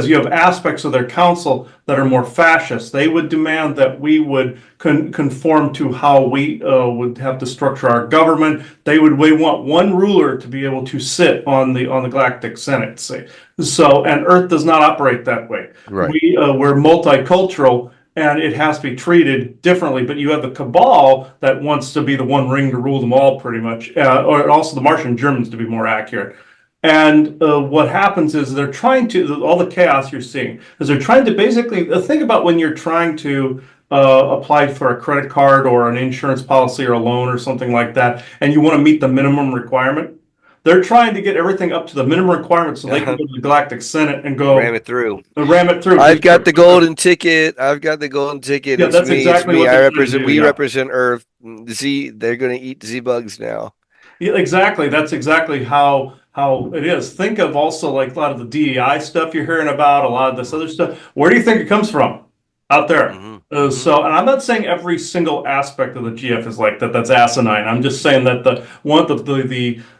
you have aspects of their council that are more fascist. They would demand that we would conform to how we would have to structure our government. They want one ruler to be able to sit on the Galactic Senate, say. So, and Earth does not operate that way. Right. We're multicultural, and it has to be treated differently. But you have the cabal that wants to be the one ring to rule them all, pretty much, or also the Martian Germans, to be more accurate. And what happens is they're trying to, all the chaos you're seeing, is they're trying to basically, think about when you're trying to apply for a credit card or an insurance policy or a loan or something like that, and you want to meet the minimum requirement. They're trying to get everything up to the minimum requirements so they can go to the Galactic Senate and go Ram it through. ram it through. I've got the golden ticket. I've got the golden ticket. Yeah, It's that's me. It's exactly me. what they're trying to do. We Yeah. represent Earth. Z. They're going to eat Z bugs now. Yeah, exactly. That's exactly how it is. Think of also like a lot of the DEI stuff you're hearing about, a lot of this other stuff. Where do you think it comes from? Out there. So, and I'm not saying every single aspect of the GF is like that. That's asinine. I'm just saying that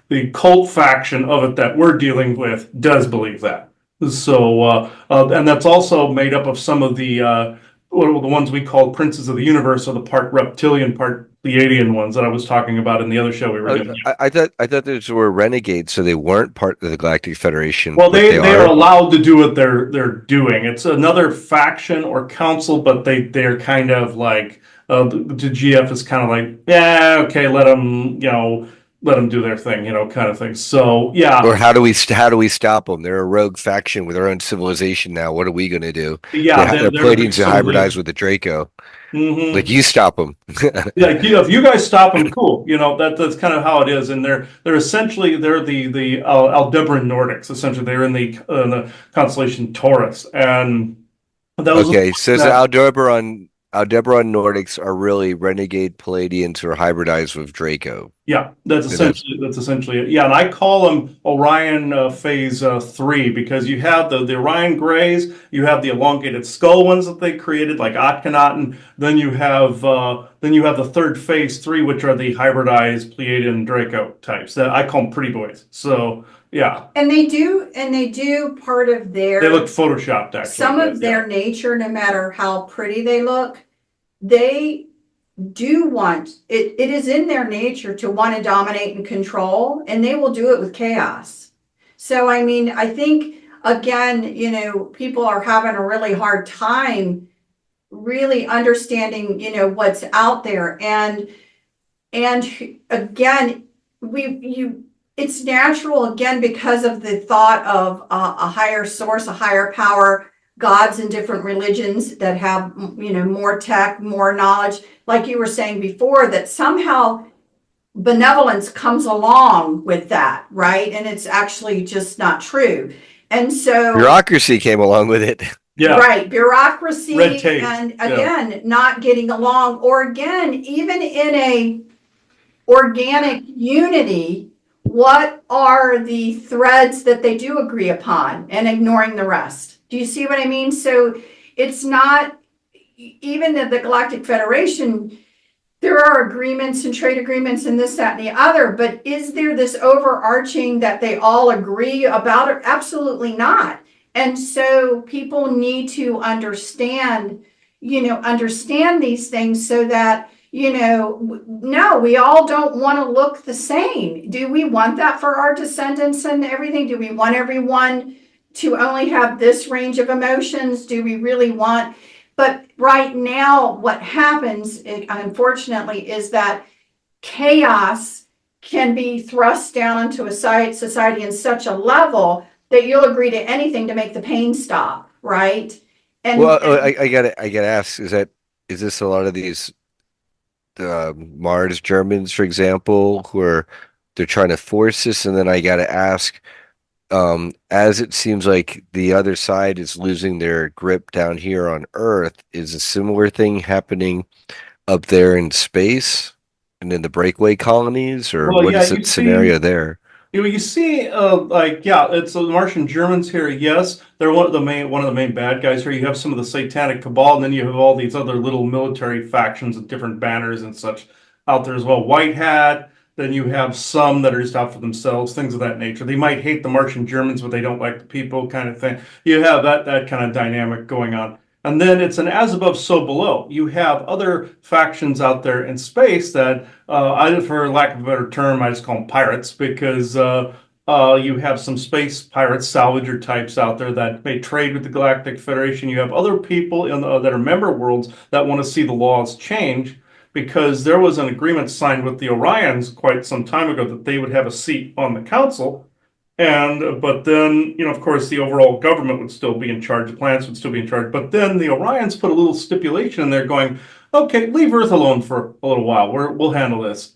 the cult faction of it that we're dealing with does believe that. So, and that's also made up of some of the ones we call princes of the universe, or the part reptilian, part Pleiadian ones that I was talking about in the other show we were doing. I thought those were renegades, so they weren't part of the Galactic Federation. Well, they are allowed to do what they're doing. It's another faction or council, but they're kind of like the GF is kind of like, yeah, okay, let them do their thing, kind of thing. So yeah. Or how do we stop them? They're a rogue faction with their own civilization now. What are we going to do? Yeah, they're Pleiadians to hybridize with the Draco. Mm-hmm. Like, you stop them. Yeah, if you guys stop them, cool. That's kind of how it is. And they're essentially the Aldebaran Nordics. Essentially, they're in the constellation Taurus, and those. Okay, so the Aldebaran Nordics are really renegade Pleiadians who are hybridized with Draco. Yeah, that's essentially it. Yeah, and I call them Orion Phase 3 because you have the Orion Greys, you have the elongated skull ones that they created, like Akhenaten. Then you have the third Phase 3, which are the hybridized Pleiadian Draco types. That I call them pretty boys. So yeah, and they do part of their. They look photoshopped, actually. Some of their nature, no matter how pretty they look, they do want it. It is in their nature to want to dominate and control, and they will do it with chaos. So, I mean, I think again, people are having a really hard time really understanding, what's out there, and again, it's natural again because of the thought of a higher source, a higher power, gods in different religions that have, more tech, more knowledge. Like you were saying before, that somehow benevolence comes along with that, right? And it's actually just not true. And so bureaucracy came along with it. Yeah. Right. Bureaucracy, red tape. And again, not getting along, or again, even in a organic unity, what are the threads that they do agree upon and ignoring the rest? Do you see what I mean? So it's not even the Galactic Federation. There are agreements and trade agreements and this, that, and the other, but is there this overarching that they all agree about it? Absolutely not. And so people need to understand these things so that, no, we all don't want to look the same. Do we want that for our descendants and everything? Do we want everyone to only have this range of emotions? Do we really want? But right now, what happens, unfortunately, is that chaos can be thrust down into a society in such a level that you'll agree to anything to make the pain stop, right? And I gotta ask: is this a lot of these Mars Germans, for example, they're trying to force this? And then I gotta ask, as it seems like the other side is losing their grip down here on Earth, is a similar thing happening up there in space and in the breakaway colonies, or what is the scenario there? You see, it's the Martian Germans here. Yes, they're one of the main bad guys here. You have some of the satanic cabal, and then you have all these other little military factions with different banners and such out there as well. White Hat. Then you have some that are just out for themselves, things of that nature. They might hate the Martian Germans, but they don't like the people, kind of thing. You have that kind of dynamic going on. And then it's an as above, so below. You have other factions out there in space that, for lack of a better term, I just call them pirates, because you have some space pirates, salvager types out there that may trade with the Galactic Federation. You have other people that are member worlds that want to see the laws change, because there was an agreement signed with the Orions quite some time ago that they would have a seat on the council. But then, of course, the overall government would still be in charge, the planets would still be in charge. But then the Orions put a little stipulation in there going, okay, leave Earth alone for a little while. We'll handle this.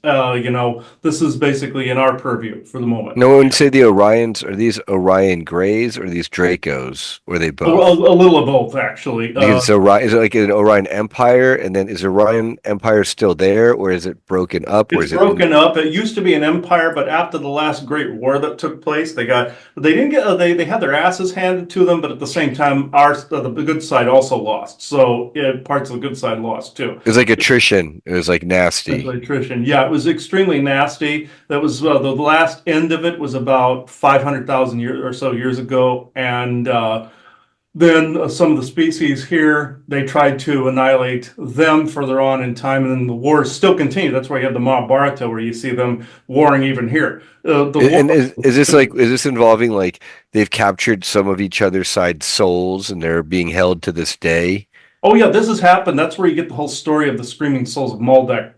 This is basically in our purview for the moment. No one say the Orions, are these Orion Grays or these Dracos? Or are they A, both? a little of both, actually. Because Orion is it like an Orion Empire, and then is Orion Empire still there, or is it broken up, or It's is it in? broken up. It used to be an empire, but after the last Great War that took place, they didn't get they had their asses handed to them, but at the same time, the good side also lost. So parts of the good side lost too. It was like attrition. It was like nasty. Essentially attrition. Yeah, it was extremely nasty. That was the last end of it was about 500,000 years or so years ago, and then some of the species here, they tried to annihilate them further on in time, and then the wars still continue. That's why you have the Mahabharata, where you see them warring even here. The And war, is this like is this involving like they've captured some of each other's side souls and they're being held to this day? oh yeah, this has happened. That's where you get the whole story of the Screaming Souls of Maldek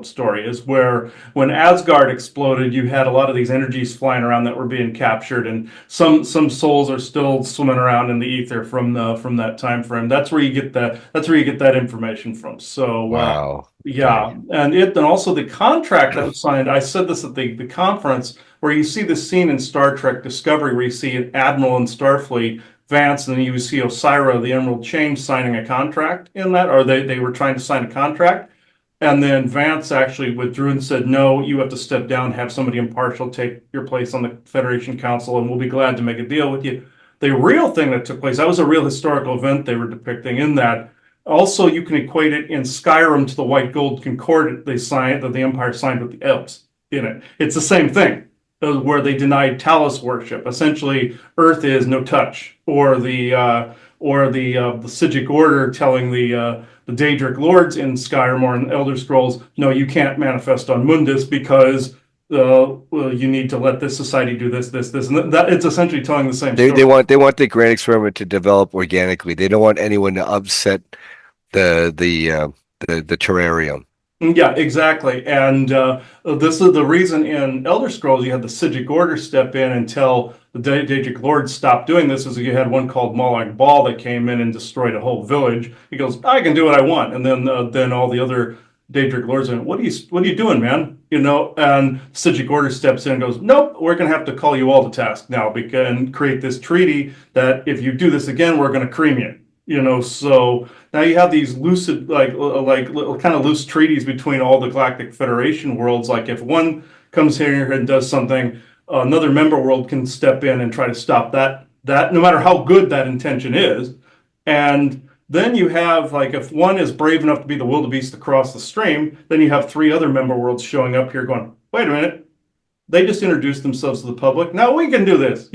story, is where when Asgard exploded, you had a lot of these energies flying around that were being captured, and some souls are still swimming around in the ether from that time frame. That's where you get that. That's where you get that information from. So Wow. yeah, Okay. and also the contract that was signed. I said this at the conference where you see this scene in Star Trek Discovery where you see an admiral in Starfleet Vance, and then you see Osira, the Emerald Chain, signing a contract in that, or they were trying to sign a contract. And then Vance actually withdrew and said, no, you have to step down, have somebody impartial take your place on the Federation Council, and we'll be glad to make a deal with you. The real thing that took place, that was a real historical event they were depicting in that. Also, you can equate it in Skyrim to the White Gold Concord they signed, that the Empire signed with the elves in it. It's the same thing, where they denied Talos worship. Essentially, Earth is no touch, or the Sigic Order telling the Daedric Lords in Skyrim or in Elder Scrolls, no, you can't manifest on Mundus because well, you need to let this society do this, and that it's essentially telling the same They story. want the grand experiment to develop organically. They don't want anyone to upset the terrarium. Yeah, exactly. And this is the reason in Elder Scrolls you had the Sigic Order step in until the Daedric Lords stopped doing this. Is you had one called Molag Bal that came in and destroyed a whole village. He goes, I can do what I want, and then all the other Daedric Lords went, what are you doing, man? And Sigic Order steps in and goes, nope, we're gonna have to call you all to task now and create this treaty that if you do this again, we're gonna cream you. So now you have these lucid, like kind of loose treaties between all the Galactic Federation worlds. Like if one comes here and does something, another member world can step in and try to stop that, no matter how good that intention is. And then you have, like, if one is brave enough to be the wildebeest across the stream, then you have three other member worlds showing up here going, wait a minute, they just introduced themselves to the public. Now we can do this,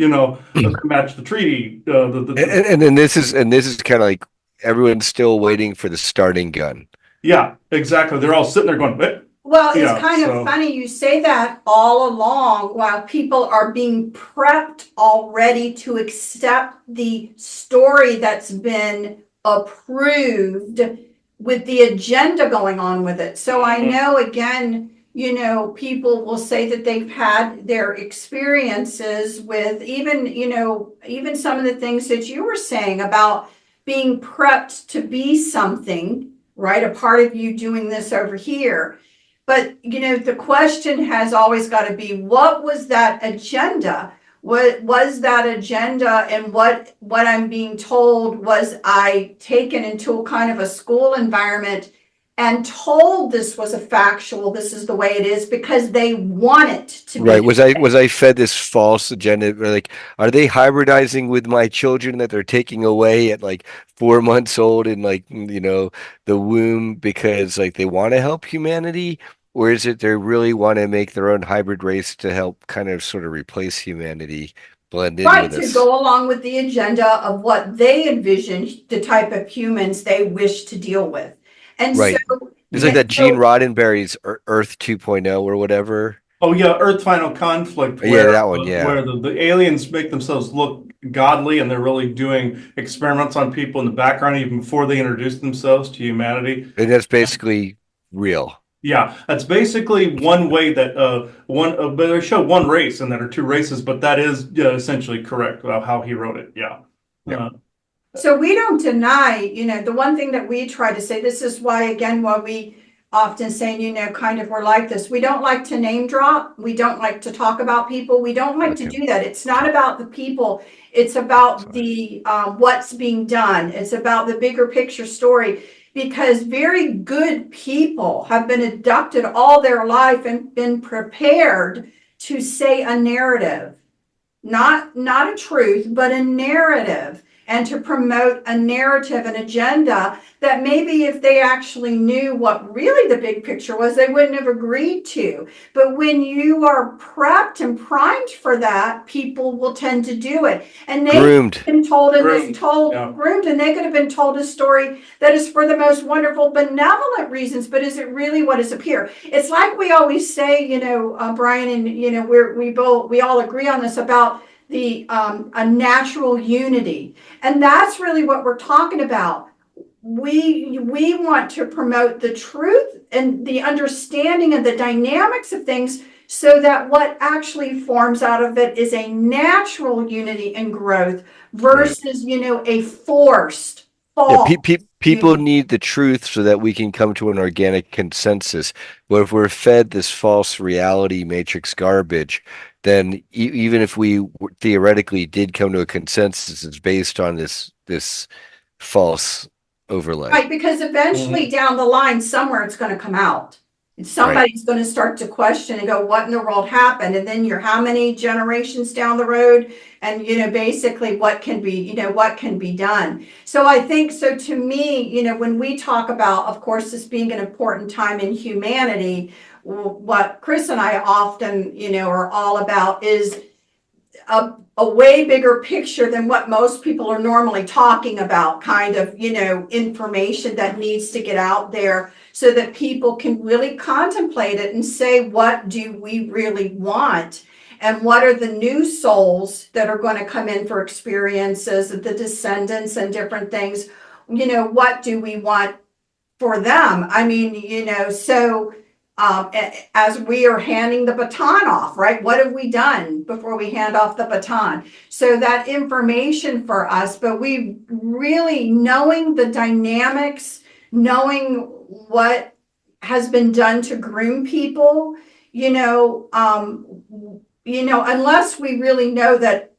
match the treaty. And then this is kind of like everyone's still waiting for the starting gun. Yeah, exactly. They're all sitting there going, eh. Well, it's Yeah, kind of funny you say that all along while people are being prepped already to accept the story that's been approved with the agenda going on with it. So I know, again, people will say that they've had their experiences with even some of the things that you were saying about being prepped to be something, right? A part of you doing this over here. But, the question has always got to be, what was that agenda? What was that agenda? And what I'm being told was I taken into a kind of a school environment and told this was a factual, this is the way it is, because they want it to be. Right. Was I fed this false agenda? Like, are they hybridizing with my children that they're taking away at like 4 months old in like, the womb because like they want to help humanity? Or is it they really want to make their own hybrid race to help kind of sort of replace humanity, blend in Right, with to us? go along with the agenda of what they envision the type of humans they wish to deal with. And Right. so, It's like and that Gene so Roddenberry's Earth 2.0 or whatever. Oh yeah, Earth Final Conflict, Yeah, where that one. Yeah. the aliens make themselves look godly, and they're really doing experiments on people in the background even before they introduce themselves to humanity. And that's basically real. Yeah, that's basically one way that but they show one race, and there are two races, but that is essentially correct how he wrote it. Yeah. Yeah. Uh, So we don't deny, the one thing that we try to say, this is why, again, why we often say, kind of we're like this. We don't like to name drop. We don't like to talk about people. We don't like to Okay. do that. It's not about the people. It's about the what's being done. It's about the bigger picture story, because very good people have been abducted all their life and been prepared to say a narrative, not a truth, but a narrative, and to promote a narrative, an agenda that maybe if they actually knew what really the big picture was, they wouldn't have agreed to. But when you are prepped and primed for that, people will tend to do it. And they Groomed. have been told Yeah. groomed, and they could have been told a story that is for the most wonderful, benevolent reasons, but is it really what is appear? It's like we always say, Brian, and we all agree on this about the a natural unity, and that's really what we're talking about. We want to promote the truth and the understanding of the dynamics of things, so that what actually forms out of it is a natural unity and growth versus a forced Yeah, fall people unity. need the truth so that we can come to an organic consensus. But if we're fed this false reality matrix garbage, then even if we theoretically did come to a consensus, it's based on this false overlay. Right, because eventually down the line, somewhere it's going to come out. And Right. somebody's going to start to question and go, what in the world happened? And then you're how many generations down the road? And, basically what can be done. So I think, so to me, when we talk about, of course, this being an important time in humanity, what Chris and I often, are all about is a way bigger picture than what most people are normally talking about, kind of, information that needs to get out there so that people can really contemplate it and say, what do we really want? And what are the new souls that are going to come in for experiences, the descendants and different things? What do we want for them? I mean, so as we are handing the baton off, right? What have we done before we hand off the baton? So that information for us, but we really knowing the dynamics, knowing what has been done to groom people, unless we really know that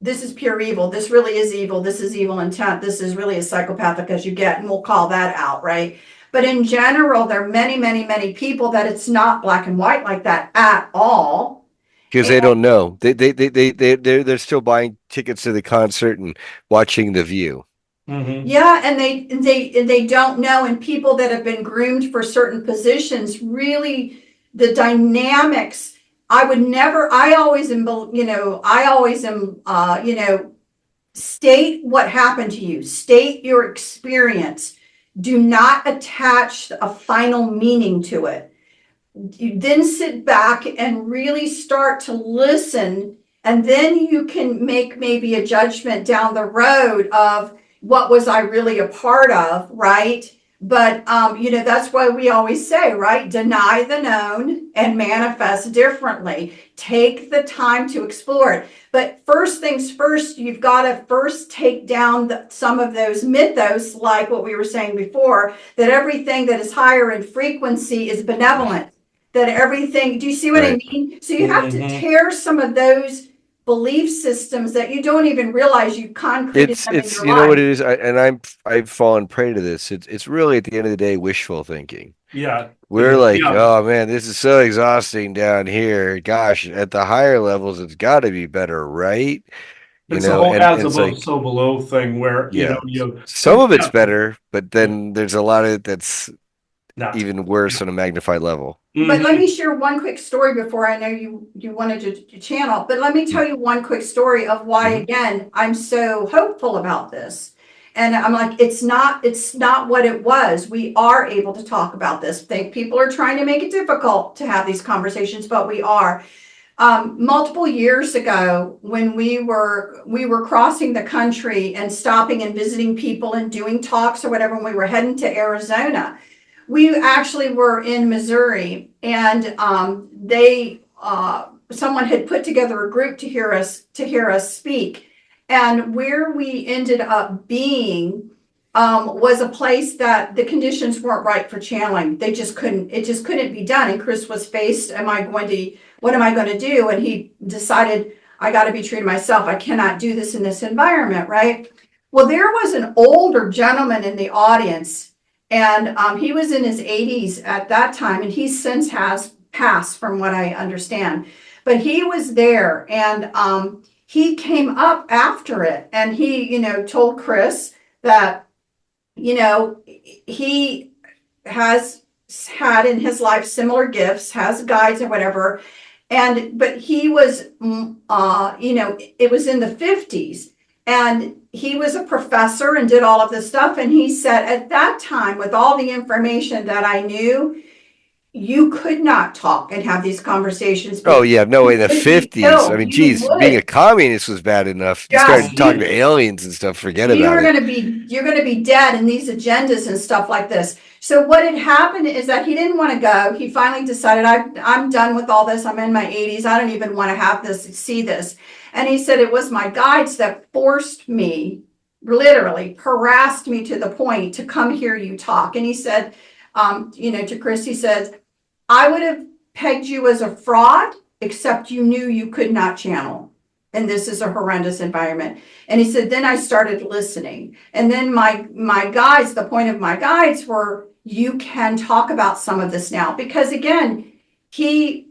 this is pure evil, this really is evil, this is evil intent, this is really as psychopathic as you get, and we'll call that out, right? But in general, there are many, many, many people that it's not black and white like that at all. Because And they don't know. They're still buying tickets to the concert and watching The View. yeah, and they don't know, and people that have been groomed for certain positions, really the dynamics. I always am, state what happened to you, state your experience. Do not attach a final meaning to it. You then sit back and really start to listen, and then you can make maybe a judgment down the road of what was I really a part of, right? But that's why we always say, right? Deny the known and manifest differently. Take the time to explore it. But first things first, you've got to first take down some of those mythos, like what we were saying before, that everything that is higher in frequency is benevolent. That everything, do you see what I mean? So you have to tear some of those belief systems that you don't even realize you concreted them in your You know what it life. is, I've fallen prey to this. It's really at the end of the day wishful thinking. Yeah. We're like, Yeah. oh man, this is so exhausting down here. Gosh, at the higher levels, it's got to be better, right? It's the whole as And it's above, like, so below thing where, yeah, but some of it's yeah. better, but then there's a lot of it that's Not. even worse on a magnified level. But let me share one quick story before I know you wanted to channel. But let me tell you one quick story of why, again, I'm so hopeful about this. And I'm like, it's not what it was. We are able to talk about this. Think people are trying to make it difficult to have these conversations, but we are. Multiple years ago, when we were crossing the country and stopping and visiting people and doing talks or whatever, when we were heading to Arizona, we actually were in Missouri, and someone had put together a group to hear us speak. And where we ended up being was a place that the conditions weren't right for channeling. It just couldn't be done. And Chris was faced, what am I going to do? And he decided, I got to be true to myself. I cannot do this in this environment, right? Well, there was an older gentleman in the audience, and he was in his 80s at that time, and he since has passed from what I understand. But he was there, and he came up after it, and he, told Chris that, he has had in his life similar gifts, has guides or whatever. But he was, it was in the 50s, and he was a professor and did all of this stuff. And he said, at that time, with all the information that I knew, you could not talk and have these conversations. Oh yeah, no way in the Because 50s. I mean, geez, being a communist was bad enough. You started talking to aliens and stuff, forget about it. You're going to be dead in these agendas and stuff like this. So what had happened is that he didn't want to go. He finally decided, I'm done with all this. I'm in my 80s. I don't even want to see this. And he said, it was my guides that forced me, literally harassed me to the point to come hear you talk. And he said, to Chris, he says, I would have pegged you as a fraud, except you knew you could not channel. And this is a horrendous environment. And he said, then I started listening. And then my guides, the point of my guides were, you can talk about some of this now. Because again, he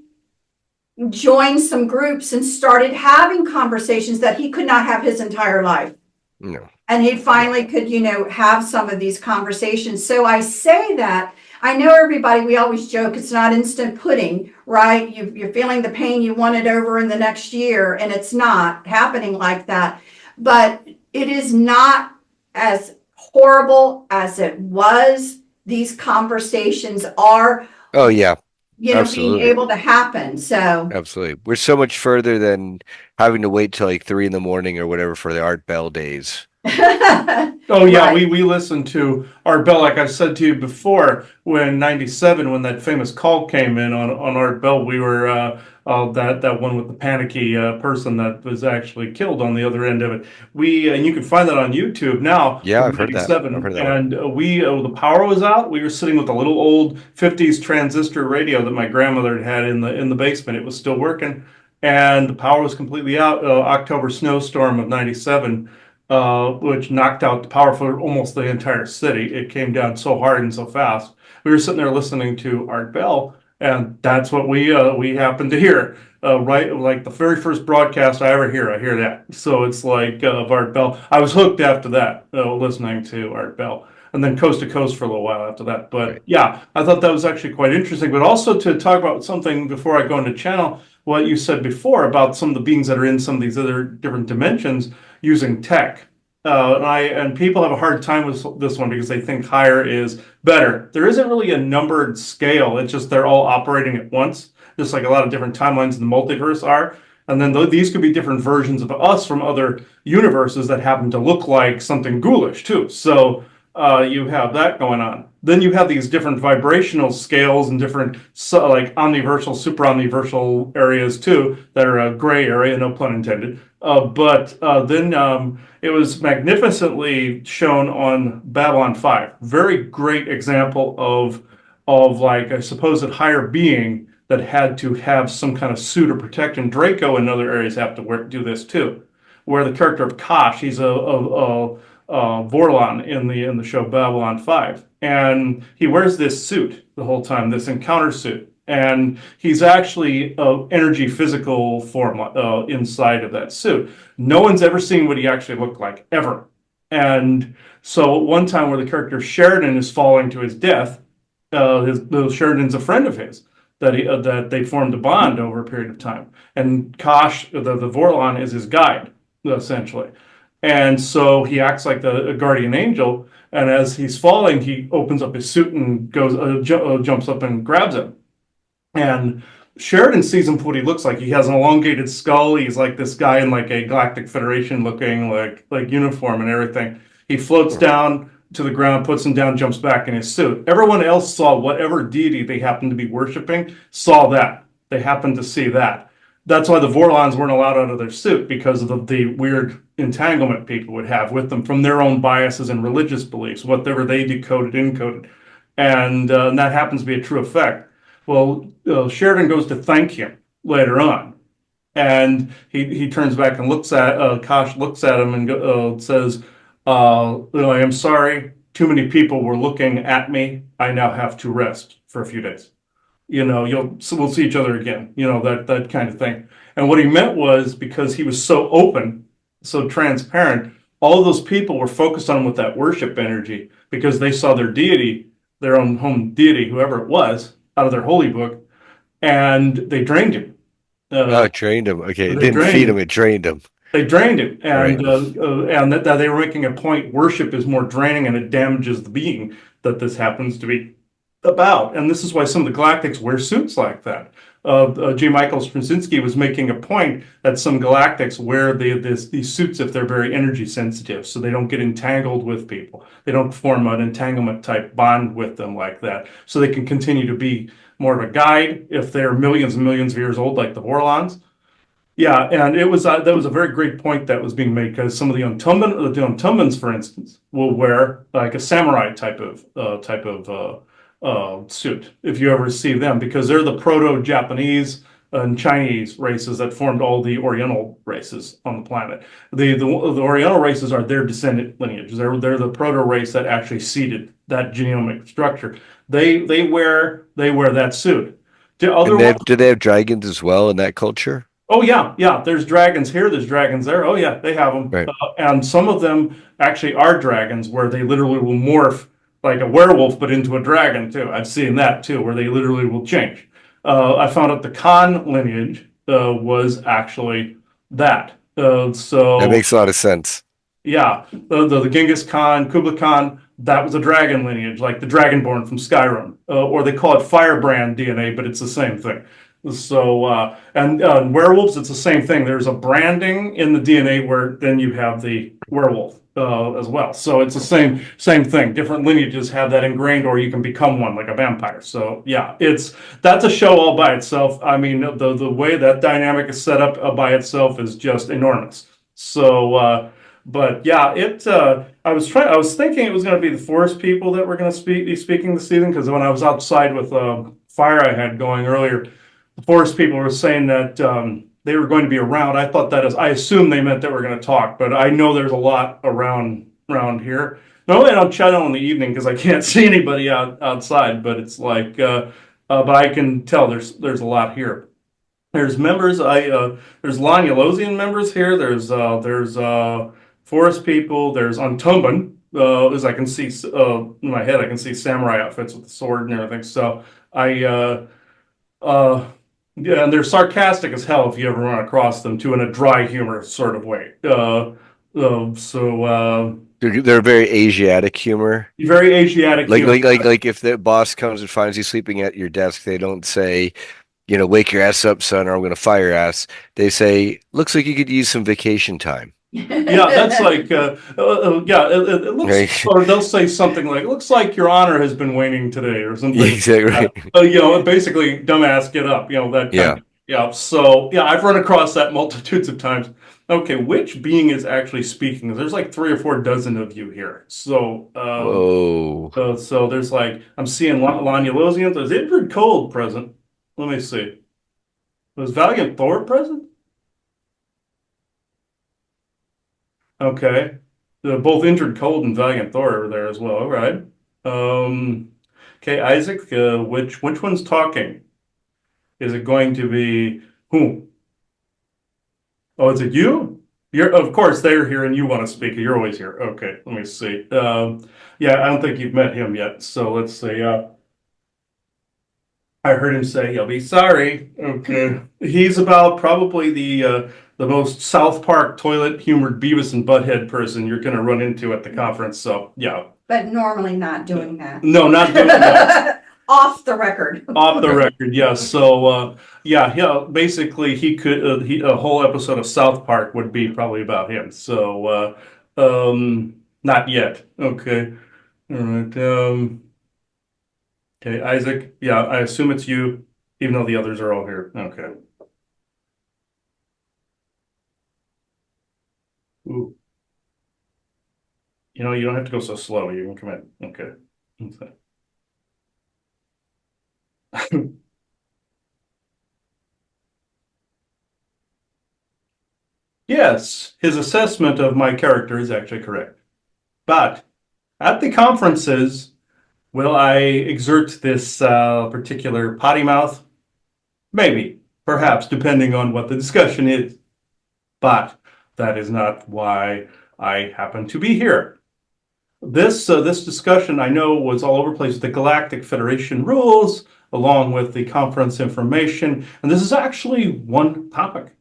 joined some groups and started having conversations that he could not have his entire life. No. And he finally could, have some of these conversations. So I say that, I know everybody, we always joke, it's not instant pudding, right? You're feeling the pain, you want it over in the next year, and it's not happening like that. But it is not as horrible as it was. These conversations are, oh yeah, being able to happen. So absolutely, we're so much further than having to wait till like 3 a.m. or whatever for the Art Bell days. Oh yeah, right. we listened to Art Bell, like I said to you before, when '97, when that famous call came in on Art Bell, we were that one with the panicky person that was actually killed on the other end of it. And you can find that on YouTube now. Yeah, I've heard that. And the power was out. We were sitting with a little old '50s transistor radio that my grandmother had in the basement. It was still working, and the power was completely out. October snowstorm of '97. Which knocked out the power for almost the entire city. It came down so hard and so fast. We were sitting there listening to Art Bell, and that's what we happened to hear. Right, like the very first broadcast I ever hear, I hear that. So it's like of Art Bell. I was hooked after that, listening to Art Bell, and then Coast to Coast for a little while after that. But yeah, I thought that was actually quite interesting. But also to talk about something before I go into channel, what you said before about some of the beings that are in some of these other different dimensions using tech. And people have a hard time with this one because they think higher is better. There isn't really a numbered scale. It's just they're all operating at once, just like a lot of different timelines in the multiverse are. And then these could be different versions of us from other universes that happen to look like something ghoulish too. So you have that going on. Then you have these different vibrational scales and different like omniversal, super omniversal areas too that are a gray area, no pun intended. But then it was magnificently shown on Babylon 5. Very great example of like a supposed higher being that had to have some kind of suit or protect. And Draco and other areas have to do this too. Where the character of Kosh, he's a Vorlon in the show Babylon 5, and he wears this suit the whole time, this encounter suit, and he's actually energy physical form inside of that suit. No one's ever seen what he actually looked like ever. And so at one time where the character Sheridan is falling to his death, Sheridan's a friend of his that they formed a bond over a period of time, and Kosh, the Vorlon, is his guide essentially. And so he acts like a guardian angel. And as he's falling, he opens up his suit and goes, jumps up and grabs him. And Sheridan sees him for what he looks like. He has an elongated skull. He's like this guy in like a Galactic Federation looking like uniform and everything. He floats down to the ground, puts him down, jumps back in his suit. Everyone else saw whatever deity they happened to be worshiping, saw that. They happened to see that. That's why the Vorlons weren't allowed out of their suit because of the weird entanglement people would have with them from their own biases and religious beliefs, whatever they decoded, encoded. And that happens to be a true effect. Well, Sheridan goes to thank him later on. And he turns back and Kosh looks at him and says, I am sorry. Too many people were looking at me. I now have to rest for a few days. We'll see each other again, that kind of thing. And what he meant was because he was so open, so transparent, all of those people were focused on him with that worship energy because they saw their deity, their own home deity, whoever it was, out of their holy book, and they drained him. Oh, it drained him. Okay, it They didn't drained feed him, him. it drained him. They drained him, Right. and that they were making a point. Worship is more draining, and it damages the being that this happens to be about. And this is why some of the galactics wear suits like that. J. Michael Straczynski was making a point that some galactics wear these suits if they're very energy sensitive, so they don't get entangled with people. They don't form an entanglement type bond with them like that, so they can continue to be more of a guide if they're millions and millions of years old, like the Vorlons. Yeah, and it was that was a very great point that was being made because some of the Untumbans, for instance, will wear like a samurai type of suit if you ever see them because they're the proto-Japanese and Chinese races that formed all the Oriental races on the planet. The Oriental races are their descendant lineage. They're the proto race that actually seeded that genomic structure. They wear that suit. The other And one. do they have dragons as well in that culture? Oh yeah, yeah. There's dragons here. There's dragons there. Oh yeah, they have them. Right. And some of them actually are dragons, where they literally will morph like a werewolf, but into a dragon too. I've seen that too, where they literally will change. I found out the Khan lineage was actually that. That So makes a lot of sense. yeah, the Genghis Khan, Kublai Khan, that was a dragon lineage, like the Dragonborn from Skyrim, or they call it Firebrand DNA, but it's the same thing. So, and werewolves, it's the same thing. There's a branding in the DNA where then you have the werewolf as well. So it's the same thing. Different lineages have that ingrained, or you can become one, like a vampire. So yeah, that's a show all by itself. I mean, the way that dynamic is set up by itself is just enormous. So. But yeah, I was thinking it was going to be the forest people that were going to be speaking this evening because when I was outside with fire I had going earlier, the forest people were saying that they were going to be around. I assumed they meant that we're going to talk, but I know there's a lot around here. Normally I don't chat on in the evening because I can't see anybody outside, but it's like, but I can tell there's a lot here. There's members. There's Lanyalosian members here. There's forest people. There's Untumban. As I can see in my head, I can see samurai outfits with the sword and everything. So I uh, yeah, and they're sarcastic as hell if you ever run across them too in a dry humor sort of way. They're very Asiatic humor. Very Asiatic Like humor. like if the boss comes and finds you sleeping at your desk, they don't say, wake your ass up, son, or I'm going to fire your ass. They say, looks like you could use some vacation time. Yeah, that's like, yeah, it looks, Right? or they'll say something like, looks like your honor has been waning today, or something. Yeah, exactly. Right. Basically, dumbass, get up, that kind Yeah. of, yeah. So, yeah, I've run across that multitudes of times. Okay, which being is actually speaking? There's like 3 or 4 dozen of you here. So, Whoa. so there's like, I'm seeing Lanyalosians. Is Indrid Cold present? Let me see. Was Valiant Thor present? Okay. Both Injured Cold and Valiant Thor are there as well. All right. Okay, Isaac, which one's talking? Is it going to be who? Oh, is it you? Of course they're here and you want to speak. You're always here. Okay, let me see. Yeah, I don't think you've met him yet. So let's see. I heard him say he'll be sorry. Okay. He's about probably the most South Park toilet humored Beavis and Butthead person you're gonna run into at the conference. So yeah. But normally not doing that. No, not doing that. Off the record. Off the record, yes. So yeah, basically a whole episode of South Park would be probably about him. So not yet. Okay. All right. Okay, Isaac. Yeah, I assume it's you, even though the others are all here. Okay. Ooh. You know, you don't have to go so slow. You can come in. Okay. Yes, his assessment of my character is actually correct. But at the conferences, will I exert this particular potty mouth? Maybe, perhaps, depending on what the discussion is. But that is not why I happen to be here. This discussion, I know, was all over the place with the Galactic Federation rules, along with the conference information, and this is actually one topic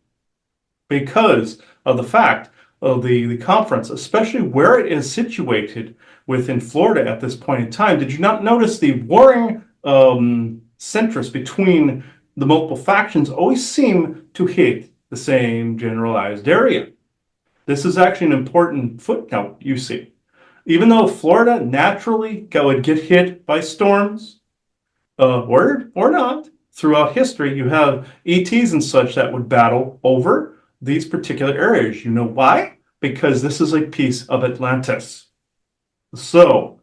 because of the fact of the conference, especially where it is situated within Florida at this point in time. Did you not notice the warring centrist between the multiple factions always seem to hit the same generalized area? This is actually an important footnote, you see. Even though Florida naturally would get hit by storms, or not, throughout history, you have ETs and such that would battle over these particular areas. You know why? Because this is a piece of Atlantis. So,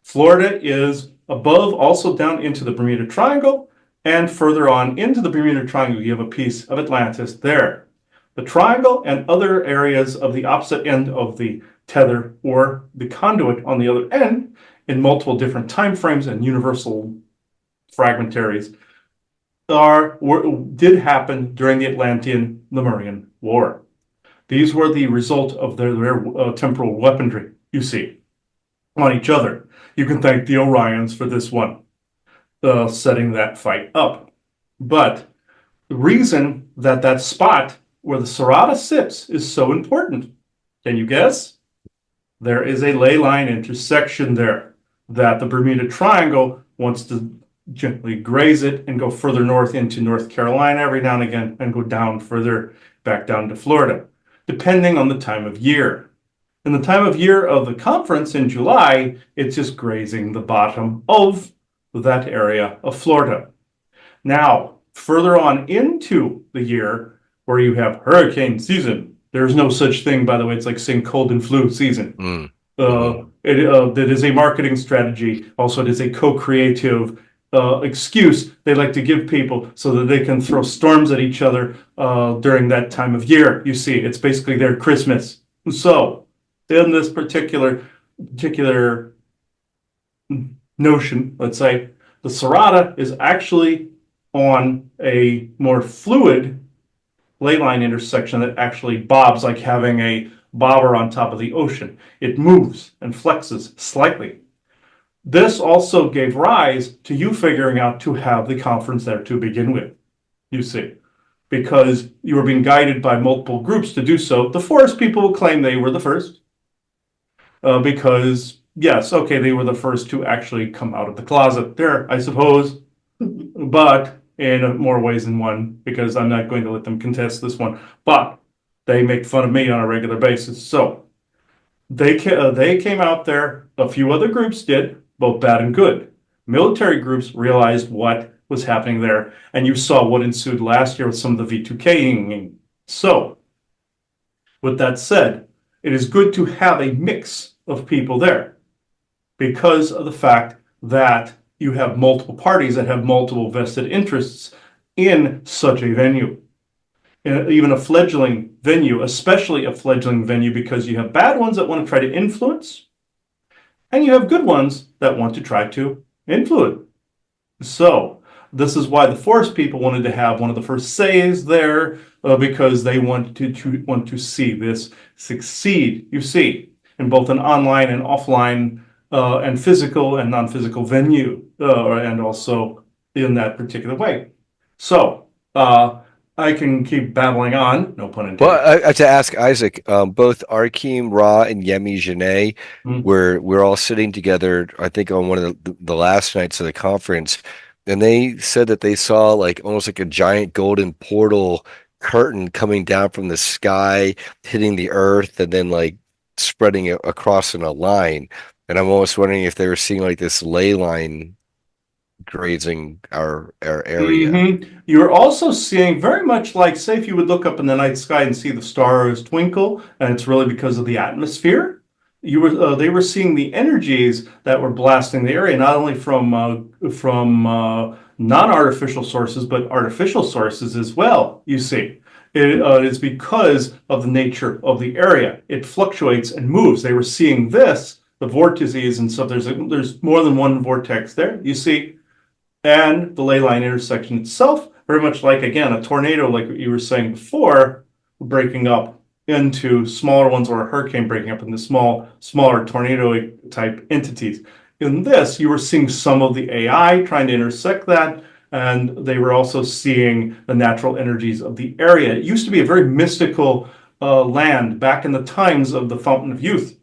Florida is above, also down into the Bermuda Triangle, and further on into the Bermuda Triangle, you have a piece of Atlantis there. The triangle and other areas of the opposite end of the tether or the conduit on the other end in multiple different time frames and universal fragmentaries did happen during the Atlantean Lemurian War. These were the result of their temporal weaponry, you see, on each other. You can thank the Orions for this one, setting that fight up. But the reason that that spot where the Serata sits is so important, can you guess? There is a ley line intersection there that the Bermuda Triangle wants to gently graze it and go further north into North Carolina every now and again and go down further back down to Florida, depending on the time of year. In the time of year of the conference in July, it's just grazing the bottom of that area of Florida. Now, further on into the year where you have hurricane season, there's no such thing, by the way. It's like saying cold and flu season. That is a marketing strategy. Also, it is a co-creative excuse they like to give people so that they can throw storms at each other during that time of year. You see, it's basically their Christmas. So, in this particular notion, let's say, the Serata is actually on a more fluid ley line intersection that actually bobs, like having a bobber on top of the ocean. It moves and flexes slightly. This also gave rise to you figuring out to have the conference there to begin with, you see, because you were being guided by multiple groups to do so. The forest people will claim they were the first, because, yes, okay, they were the first to actually come out of the closet there, I suppose, but in more ways than one, because I'm not going to let them contest this one, but they make fun of me on a regular basis. So they came out there, a few other groups did, both bad and good. Military groups realized what was happening there, and you saw what ensued last year with some of the V2K-ing. So, with that said, it is good to have a mix of people there because of the fact that you have multiple parties that have multiple vested interests in such a venue. Even a fledgling venue, especially a fledgling venue, because you have bad ones that want to try to influence, and you have good ones that want to try to influence. So, this is why the forest people wanted to have one of the first says there, because they want to see this succeed. You see, in both an online and offline, and physical and non-physical venue, and also in that particular way. So, I can keep babbling on, no pun intended. Well, I have to ask Isaac, both Arkeem Ra and Yemi Janae, we're all sitting together, I think on one of the last nights of the conference, and they said that they saw like almost like a giant golden portal curtain coming down from the sky, hitting the earth, and then like spreading it across in a line. And I'm almost wondering if they were seeing like this ley line grazing our area. You're also seeing very much like, say, if you would look up in the night sky and see the stars twinkle, and it's really because of the atmosphere. They were seeing the energies that were blasting the area, not only from non-artificial sources, but artificial sources as well. You see, it's because of the nature of the area. It fluctuates and moves. They were seeing this, the vortices and stuff. There's more than one vortex there. You see, and the ley line intersection itself, very much like, again, a tornado, like you were saying before, breaking up into smaller ones, or a hurricane breaking up into smaller tornado type entities. In this, you were seeing some of the AI trying to intersect that, and they were also seeing the natural energies of the area. It used to be a very mystical land back in the times of the Fountain of Youth.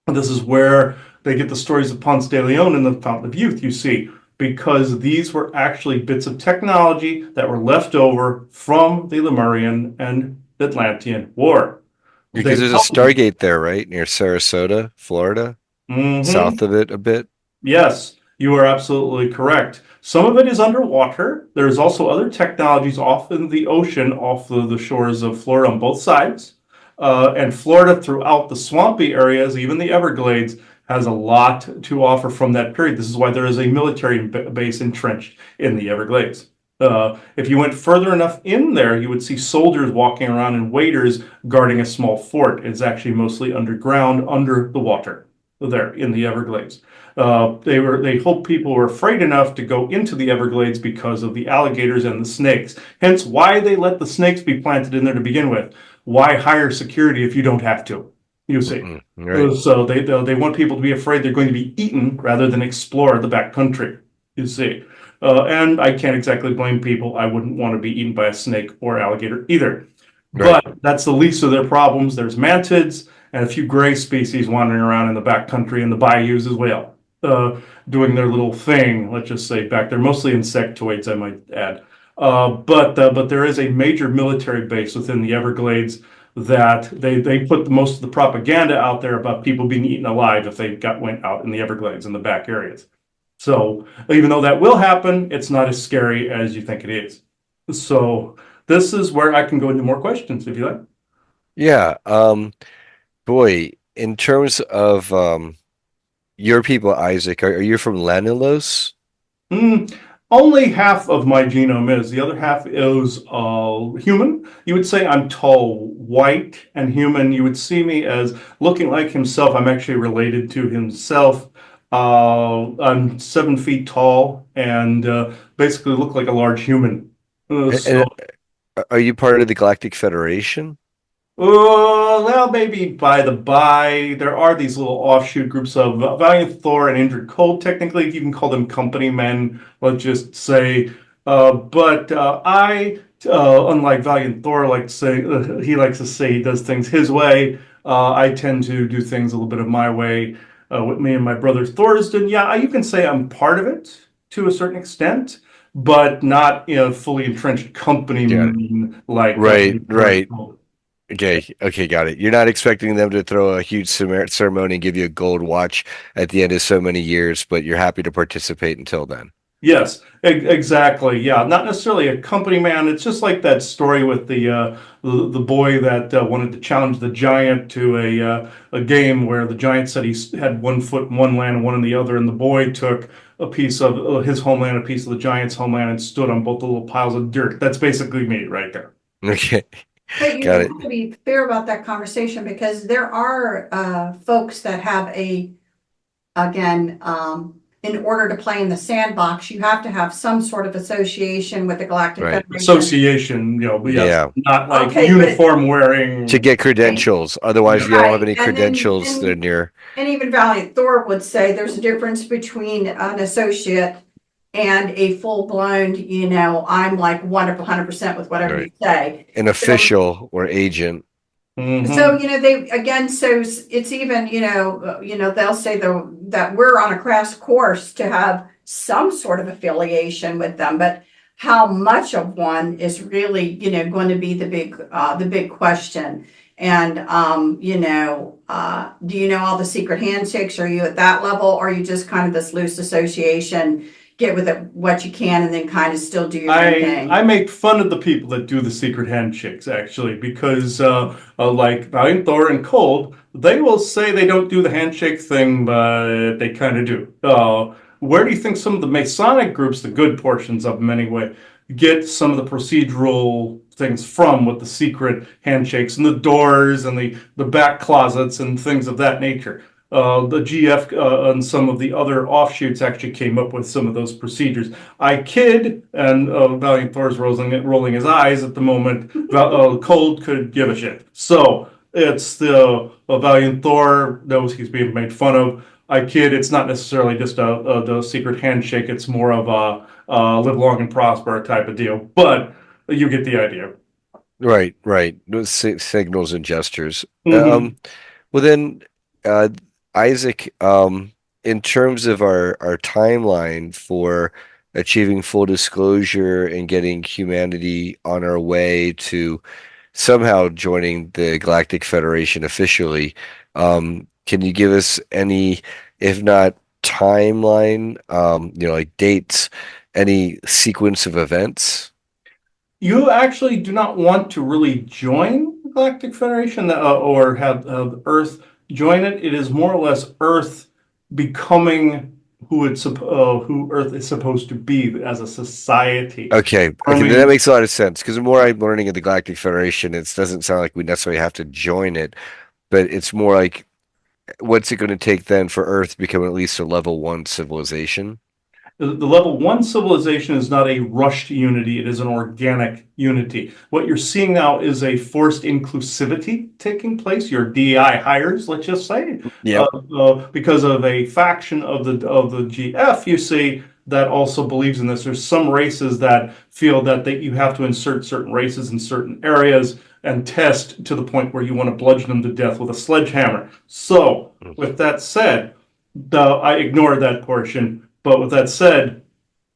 This is where they get the stories of Ponce de Leon and the Fountain of Youth, you see, because these were actually bits of technology that were left over from the Lemurian and Atlantean War. Because They there's a helped. Stargate there, right? Near Sarasota, Florida, Mhm. south of it a bit. Yes, you are absolutely correct. Some of it is underwater. There's also other technologies off in the ocean, off the shores of Florida on both sides. And Florida, throughout the swampy areas, even the Everglades, has a lot to offer from that period. This is why there is a military base entrenched in the Everglades. If you went further enough in there, you would see soldiers walking around and waiters guarding a small fort. It's actually mostly underground, under the water, there in the Everglades. They hoped people were afraid enough to go into the Everglades because of the alligators and the snakes. Hence, why they let the snakes be planted in there to begin with. Why hire security if you don't have to? You see. Right. So they want people to be afraid they're going to be eaten rather than explore the back country. You see. And I can't exactly blame people. I wouldn't want to be eaten by a snake or alligator either. Right. But that's the least of their problems. There's mantids and a few gray species wandering around in the back country and the bayous as well, doing their little thing, let's just say, back there. Mostly insectoids, I might add. But there is a major military base within the Everglades that they put most of the propaganda out there about people being eaten alive if they went out in the Everglades in the back areas. So even though that will happen, it's not as scary as you think it is. So this is where I can go into more questions if you like. Yeah. Boy, in terms of your people, Isaac, are you from Lanilos? Mm, only half of my genome is. The other half is human. You would say I'm tall, white, and human. You would see me as looking like himself. I'm actually related to himself. I'm 7 feet tall and basically look like a large human. So And are you part of the Galactic Federation? Well, maybe by the by, there are these little offshoot groups of Valiant Thor and Indrid Cold. Technically, you can call them company men, let's just say. Unlike Valiant Thor, like to say he likes to say he does things his way. I tend to do things a little bit of my way. With me and my brother Thorsden, yeah, you can say I'm part of it to a certain extent, but not fully entrenched company Got it. man like Right, Indrid right. Cold. Okay, got it. You're not expecting them to throw a huge ceremony and give you a gold watch at the end of so many years, but you're happy to participate until then. Yes, exactly. Yeah, not necessarily a company man. It's just like that story with the boy that wanted to challenge the giant to a game where the giant said had 1 foot in one land and one in the other, and the boy took a piece of his homeland, a piece of the giant's homeland, and stood on both the little piles of dirt. That's basically me right there. Okay, But you got have it. to be fair about that conversation because there are folks that have again, in order to play in the sandbox, you have to have some sort of association with the Galactic Right. Federation. Association, but yes, Yeah. not like Okay, uniform wearing. To get credentials. Otherwise, Yeah. you don't have Right, any credentials. They're near. and even Valiant Thor would say there's a difference between an associate and a full-blown, I'm like 100% with whatever Right. you say. An official or agent. Mhm. So, they, again, so it's even, they'll say that we're on a crash course to have some sort of affiliation with them, but how much of one is really, going to be the big question. And, do you know all the secret handshakes? Are you at that level? Or are you just kind of this loose association, get with it what you can and then kind of still do your own thing. I make fun of the people that do the secret handshakes actually, because like Valiant Thor and Cold, they will say they don't do the handshake thing, but they kind of do. Where do you think some of the Masonic groups, the good portions of them anyway, get some of the procedural things from, with the secret handshakes and the doors and the back closets and things of that nature? The GF and some of the other offshoots actually came up with some of those procedures. I kid, and Valiant Thor's rolling his eyes at the moment. Cold could give a shit. So it's the Valiant Thor knows he's being made fun of. I kid, it's not necessarily just the secret handshake. It's more of a live long and prosper type of deal. But you get the idea. Right. Those signals and gestures. Mhm. Well then, uh, Isaac, in terms of our timeline for achieving full disclosure and getting humanity on our way to somehow joining the Galactic Federation officially, can you give us any, if not timeline, like dates, any sequence of events? You actually do not want to really join the Galactic Federation, or have Earth join it. It is more or less Earth becoming who Earth is supposed to be as a society. Okay, that makes a lot of sense because the more I'm learning of the Galactic Federation, it doesn't sound like we necessarily have to join it, but it's more like what's it going to take then for Earth to become at least a level one civilization? The level one civilization is not a rushed unity, it is an organic unity. What you're seeing now is a forced inclusivity taking place. Your DEI hires, let's just say, Yep. because of a faction of the GF, you see, that also believes in this. There's some races that feel that you have to insert certain races in certain areas and test to the point where you want to bludgeon them to death with a sledgehammer. So, with that said, I ignored that portion. But with that said,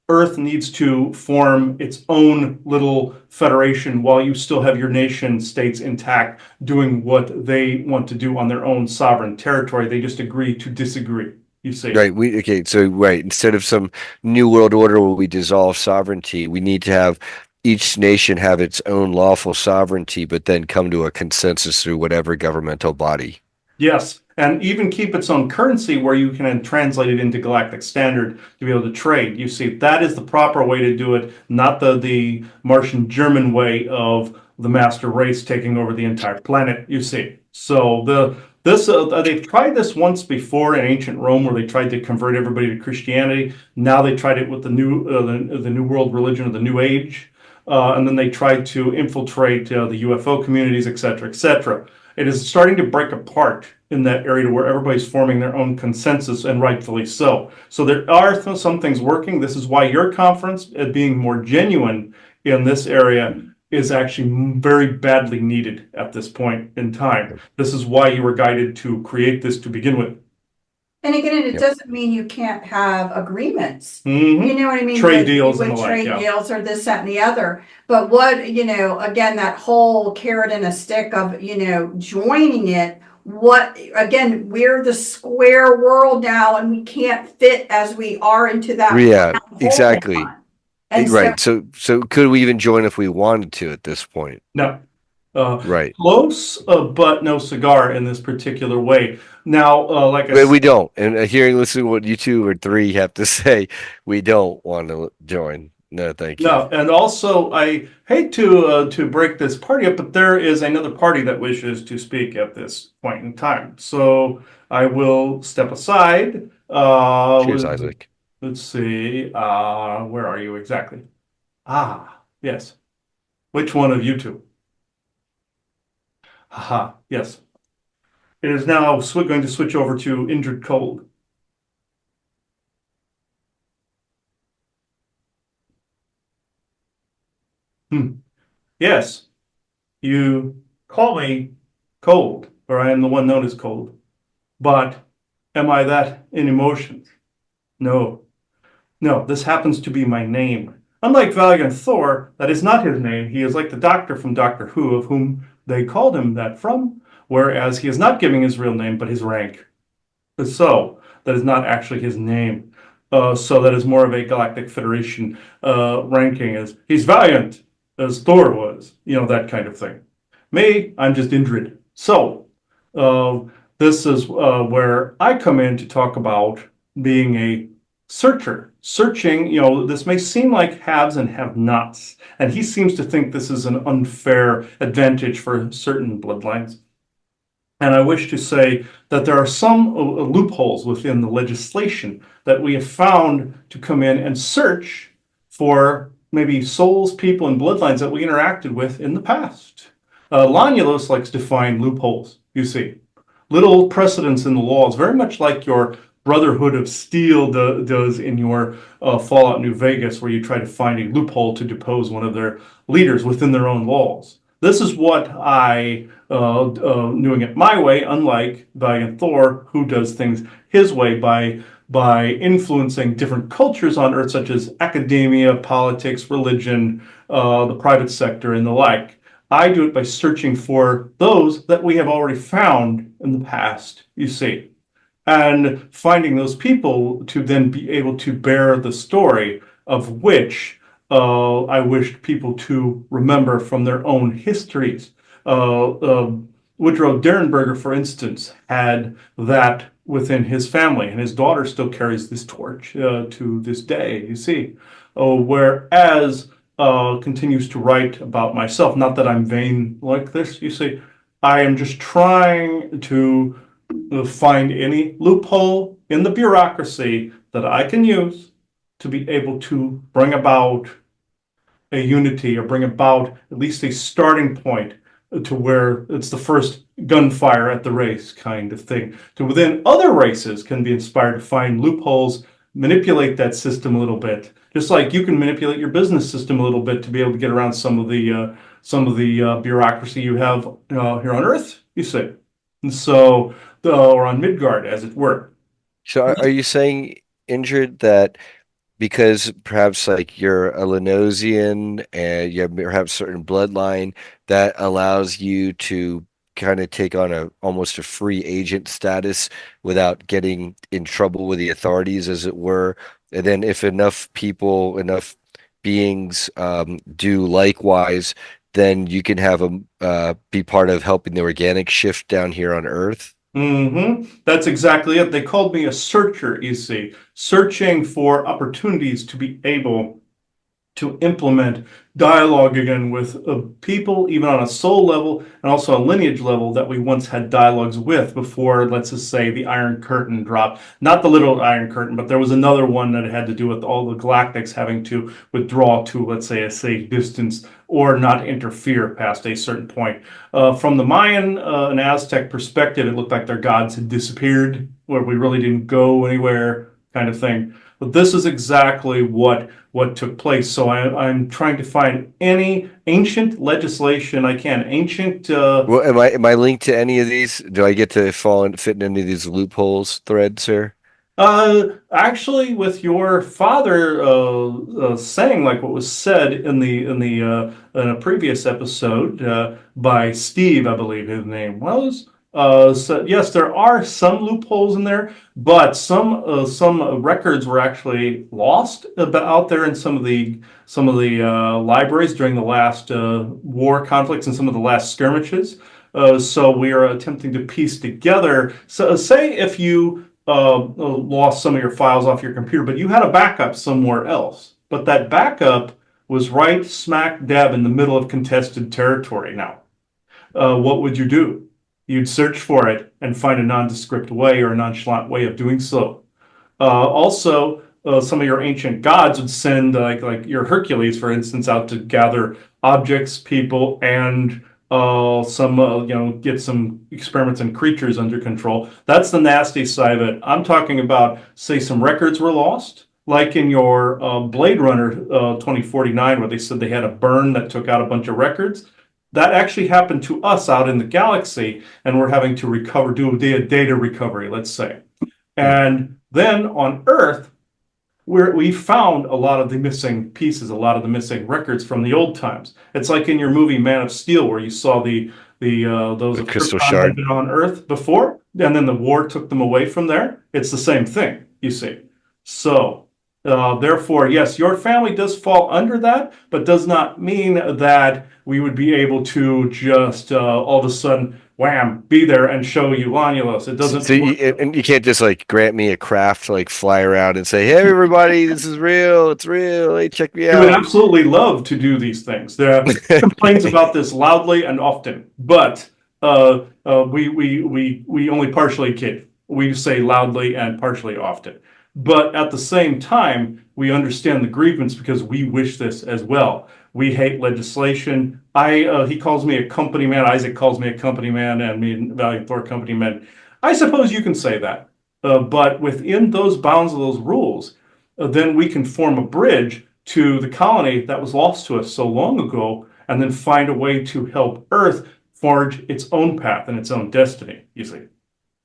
Earth needs to form its own little federation while you still have your nation states intact, doing what they want to do on their own sovereign territory. They just agree to disagree, you see. Right. So right, instead of some new world order where we dissolve sovereignty, we need to have each nation have its own lawful sovereignty, but then come to a consensus through whatever governmental body. Yes, and even keep its own currency where you can translate it into galactic standard to be able to trade. You see, that is the proper way to do it, not the Martian German way of the master race taking over the entire planet, you see. So they've tried this once before in ancient Rome, where they tried to convert everybody to Christianity. Now they tried it with the new world religion of the New Age, and then they tried to infiltrate the UFO communities, etc., etc. It is starting to break apart in that area to where everybody's forming their own consensus, and rightfully so. So there are some things working. This is why your conference, being more genuine in this area, is actually very badly needed at this point in time. This is why you were guided to create this to begin with. And again, it Yep. doesn't mean you can't have agreements. Mhm. You know what I mean? Trade With- deals with and the like, trade yeah. deals or this, that, and the other. But what, again, that whole carrot and a stick of, joining it. What, again, we're the square world now, and we can't fit as we are into that Yeah, round hole exactly. one. And so, Right. So could we even join if we wanted to at this point? No. Right. Close, but no cigar in this particular way. Now, like I But said, we don't. And listening to what you two or three have to say, we don't want to join. No, thank you. no, and also I hate to break this party up, but there is another party that wishes to speak at this point in time. So I will step aside. Cheers, Isaac. Let's see. Where are you exactly? Yes. Which one of you two? Haha, yes. It is now going to switch over to Injured Cold. Yes, you call me Cold, or I am the one known as Cold. But am I that in emotions? No. No, this happens to be my name. Unlike Valiant Thor, that is not his name. He is like the Doctor from Doctor Who, of whom they called him that from, whereas he is not giving his real name, but his rank. So, that is not actually his name. So that is more of a Galactic Federation ranking. As he's valiant as Thor was, that kind of thing. Me, I'm just Indrid. So uh, this is where I come in to talk about being a searcher. Searching, this may seem like haves and have-nots, and he seems to think this is an unfair advantage for certain bloodlines. And I wish to say that there are some loopholes within the legislation that we have found to come in and search for maybe souls, people, and bloodlines that we interacted with in the past. Lanulos likes to find loopholes, you see. Little precedents in the laws, very much like your Brotherhood of Steel does in your Fallout New Vegas, where you try to find a loophole to depose one of their leaders within their own laws. This is what I doing it my way, unlike Valiant Thor, who does things his way by influencing different cultures on Earth, such as academia, politics, religion, the private sector, and the like. I do it by searching for those that we have already found in the past, you see, and finding those people to then be able to bear the story of which I wished people to remember from their own histories. Woodrow Derenberger, for instance, had that within his family, and his daughter still carries this torch to this day, you see. Whereas continues to write about myself, not that I'm vain like this, you see. I am just trying to find any loophole in the bureaucracy that I can use to be able to bring about a unity or bring about at least a starting point to where it's the first gunfire at the race kind of thing. To within other races can be inspired to find loopholes, manipulate that system a little bit, just like you can manipulate your business system a little bit to be able to get around some of the bureaucracy you have here on Earth. You see, and so or on Midgard, as it were. So are you saying, Indrid, that because perhaps like you're a Lenosian and you have perhaps certain bloodline that allows you to kind of take on a almost a free agent status without getting in trouble with the authorities, as it were. And then if enough people, enough beings do likewise, then you can have them be part of helping the organic shift down here on Earth. That's exactly it. They called me a searcher, you see, searching for opportunities to be able to implement dialogue again with people, even on a soul level and also a lineage level that we once had dialogues with before, let's just say, the Iron Curtain dropped. Not the little Iron Curtain, but there was another one that had to do with all the galactics having to withdraw to, let's say, a safe distance or not interfere past a certain point. From the Mayan and Aztec perspective, it looked like their gods had disappeared, where we really didn't go anywhere, kind of thing. But this is exactly what took place. So I'm trying to find any ancient legislation I can. Ancient. Well, am I linked to any of these? Do I get to fall and fit in any of these loopholes threads here? Actually, with your father saying like what was said in a previous episode by Steve, I believe his name was. So yes, there are some loopholes in there, but some records were actually lost out there in some of the libraries during the last war conflicts and some of the last skirmishes. So we are attempting to piece together. So say if you lost some of your files off your computer, but you had a backup somewhere else. But that backup was right smack dab in the middle of contested territory now. What would you do? You'd search for it and find a nondescript way or a nonchalant way of doing so. Also, some of your ancient gods would send, like your Hercules, for instance, out to gather objects, people, and get some experiments and creatures under control. That's the nasty side of it. I'm talking about, say, some records were lost, like in your Blade Runner 2049, where they said they had a burn that took out a bunch of records. That actually happened to us out in the galaxy, and we're having to do data recovery, let's say. And then on Earth, we found a lot of the missing pieces, a lot of the missing records from the old times. It's like in your movie Man of Steel, where you saw those The of crystal Krypton shard. had been on Earth before, and then the war took them away from there. It's the same thing, you see. So, therefore, yes, your family does fall under that, but does not mean that we would be able to just all of a sudden, wham, be there and show you Lonulus. It doesn't So work. and you can't just like grant me a craft to like fly around and say, "Hey, everybody, this is real. It's real. Hey, check me We would out." absolutely love to do these things. There are complaints about this loudly and often, but we only partially kid. We say loudly and partially often. But at the same time, we understand the grievance because we wish this as well. We hate legislation. He calls me a company man. Isaac calls me a company man, and me and Valiant Thor company men. I suppose you can say that, but within those bounds of those rules, then we can form a bridge to the colony that was lost to us so long ago, and then find a way to help Earth forge its own path and its own destiny, you see.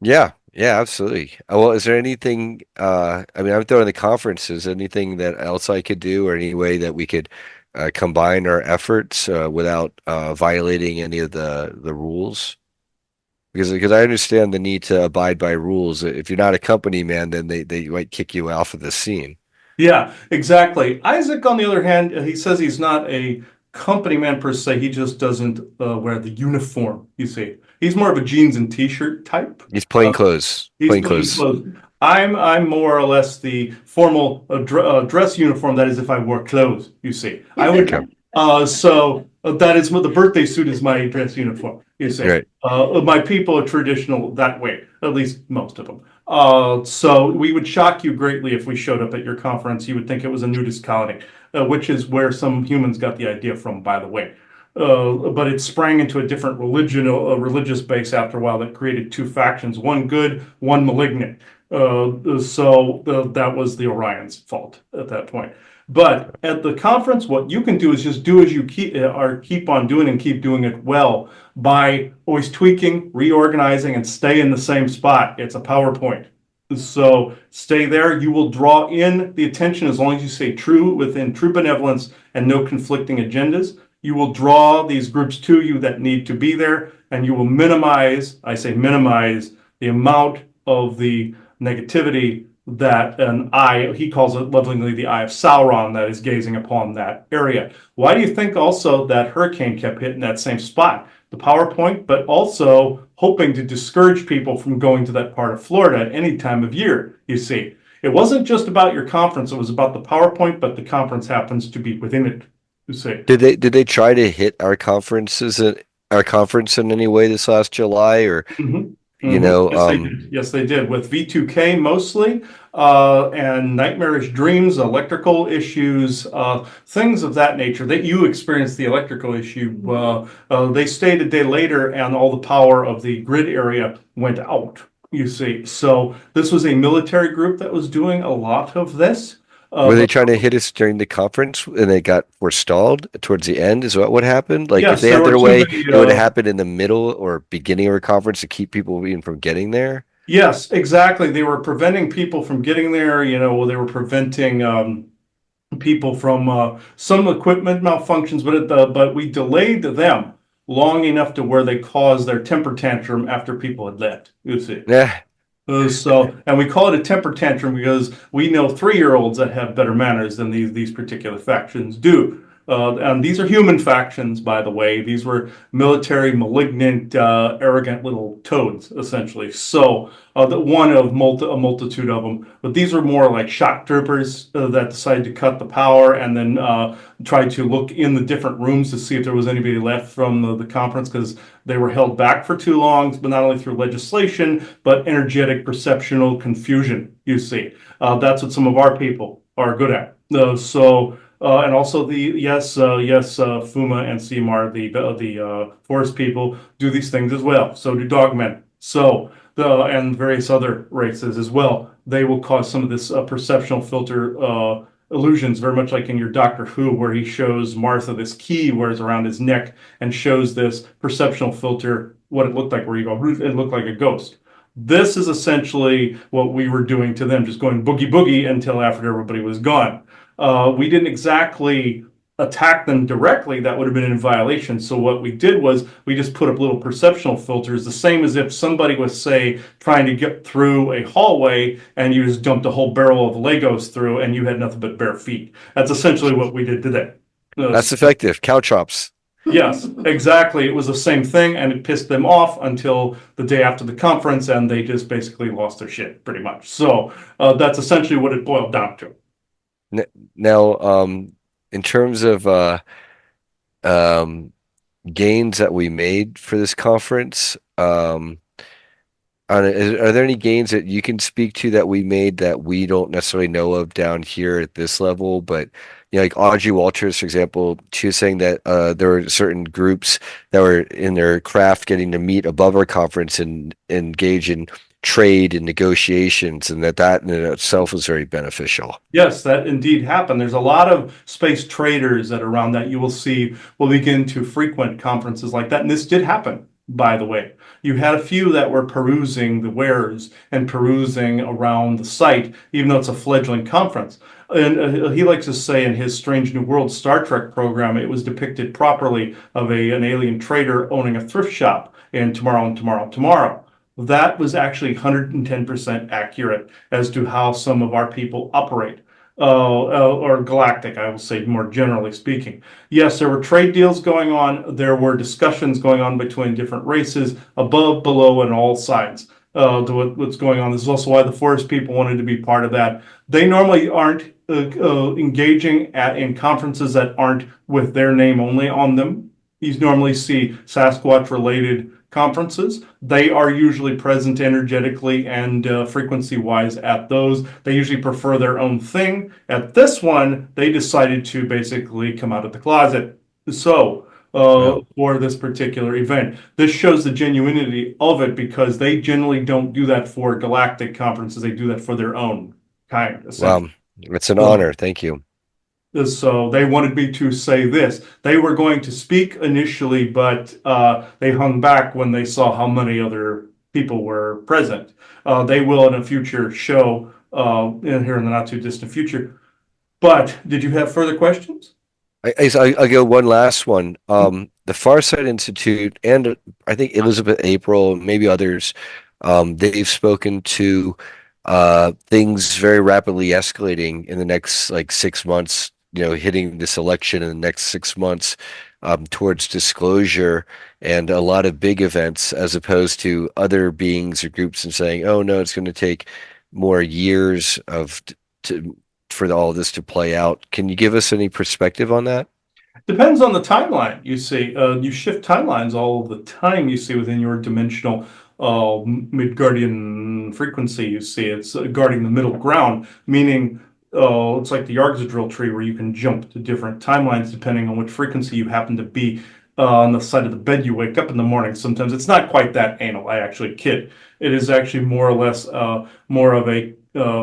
Yeah, yeah, absolutely. Well, is there anything, I mean, I'm throwing the conference. Is there anything that else I could do or any way that we could combine our efforts without violating any of the rules? Because I understand the need to abide by rules. If you're not a company man, then they might kick you off of the scene. Yeah, exactly. Isaac, on the other hand, he says he's not a company man per se. He just doesn't wear the uniform, you see. He's more of a jeans and t-shirt type. He's plain clothes, He's plain plain clothes. clothes. I'm more or less the formal dress uniform. That is, if I wore clothes, you see. I would. Okay, That is what the birthday suit is, my dress uniform. You see. right. My people are traditional that way, at least most of them. So we would shock you greatly if we showed up at your conference. You would think it was a nudist colony, which is where some humans got the idea from, by the way. But it sprang into a different religion, a religious base after a while that created two factions, one good, one malignant. That was the Orion's fault at that point. But at the conference, what you can do is just do as you keep on doing and keep doing it well by always tweaking, reorganizing, and stay in the same spot. It's a PowerPoint. So stay there. You will draw in the attention as long as you stay true within true benevolence and no conflicting agendas. You will draw these groups to you that need to be there, and you will minimize, I say minimize, the amount of the negativity that an eye, he calls it lovingly the eye of Sauron, that is gazing upon that area. Why do you think also that hurricane kept hitting that same spot? The PowerPoint, but also hoping to discourage people from going to that part of Florida at any time of year, you see. It wasn't just about your conference, it was about the PowerPoint, but the conference happens to be within it, you see. Did they try to hit our conference in any way this last July or Mhm. you Mhm. know Yes, they did. Yes, they did with V2K mostly, and nightmarish dreams, electrical issues, things of that nature. That you experienced the electrical issue. They stayed a day later, and all the power of the grid area went out. You see, so this was a military group that was doing a lot of this. were they But trying to hit us during the conference and they got forestalled towards the end? Is that what happened? Like if yes, they there had were their too way, many. it would have happened in the middle or beginning of a conference to keep people even from getting there. Yes, exactly. They were preventing people from getting there. They were preventing people from some equipment malfunctions, but we delayed them long enough to where they caused their temper tantrum after people had left. You see. Yeah. And we call it a temper tantrum because we know 3-year-olds that have better manners than these particular factions do. And these are human factions, by the way. These were military, malignant, arrogant little toads, essentially. So, one of a multitude of them. But these were more like shock troopers that decided to cut the power and then tried to look in the different rooms to see if there was anybody left from the conference because they were held back for too long, but not only through legislation, but energetic perceptional confusion, you see. That's what some of our people are good at. And also Fuma and Seymour, the forest people, do these things as well. So do dogmen. And various other races as well. They will cause some of this perceptional filter illusions, very much like in your Doctor Who, where he shows Martha this key wears around his neck and shows this perceptional filter, what it looked like, where you go, it looked like a ghost. This is essentially what we were doing to them, just going boogie boogie until after everybody was gone. We didn't exactly attacked them directly, that would have been in violation. So what we did was we just put up little perceptional filters, the same as if somebody was, say, trying to get through a hallway and you just dumped a whole barrel of Legos through and you had nothing but bare feet. That's essentially what we did today. That's effective. Cow chops. Yes, exactly. It was the same thing, and it pissed them off until the day after the conference, and they just basically lost their shit, pretty much. So that's essentially what it boiled down to. Now, in terms of um, gains that we made for this conference, are there any gains that you can speak to that we made that we don't necessarily know of down here at this level? But like Audrey Walters, for example, she was saying that there were certain groups that were in their craft getting to meet above our conference and engage in trade and negotiations, and that in itself was very beneficial. Yes, that indeed happened. There's a lot of space traders that around that you will see will begin to frequent conferences like that. And this did happen, by the way. You had a few that were perusing the wares and perusing around the site, even though it's a fledgling conference. And he likes to say in his Strange New World Star Trek program, it was depicted properly of an alien trader owning a thrift shop in Tomorrow and Tomorrow and Tomorrow. That was actually 110% accurate as to how some of our people operate, or galactic, I will say, more generally speaking. Yes, there were trade deals going on. There were discussions going on between different races, above, below, and all sides. To what's going on. This is also why the forest people wanted to be part of that. They normally aren't engaging in conferences that aren't with their name only on them. You normally see Sasquatch related conferences. They are usually present energetically and frequency wise at those. They usually prefer their own thing. At this one, they decided to basically come out of the closet. So, for this particular event, this shows the genuinity of it because they generally don't do that for galactic conferences. They do that for their own kind. Wow, it's an honor. Thank you. So they wanted me to say this. They were going to speak initially, but they hung back when they saw how many other people were present. They will in a future show here in the not too distant future. But did you have further questions? I'll go one last one. The Farsight Institute and I think Elizabeth April, maybe others, they've spoken to things very rapidly escalating in the next like 6 months, hitting this election in the next 6 months towards disclosure and a lot of big events as opposed to other beings or groups and saying, oh no, it's going to take more years for all this to play out. Can you give us any perspective on that? Depends on the timeline, you see. You shift timelines all the time, you see, within your dimensional Midgardian frequency, you see. It's guarding the middle ground, meaning it's like the Yggdrasil tree where you can jump to different timelines depending on which frequency you happen to be on the side of the bed you wake up in the morning. Sometimes it's not quite that anal, I actually kid. It is actually more or less more of a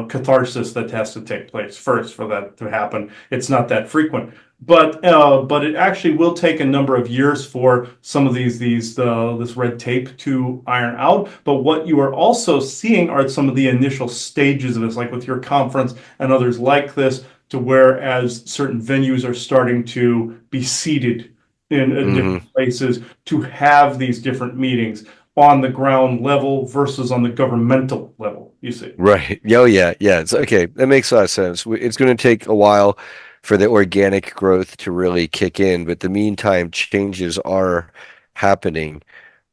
catharsis that has to take place first for that to happen. It's not that frequent. But it actually will take a number of years for some of this red tape to iron out. But what you are also seeing are some of the initial stages of this, like with your conference and others like this, to whereas certain venues are starting to be seated in different places to have these different meetings on the ground level versus on the governmental level, you see. Right. Oh, yeah. Yeah. It's okay. That makes a lot of sense. It's going to take a while for the organic growth to really kick in, but the meantime, changes are happening.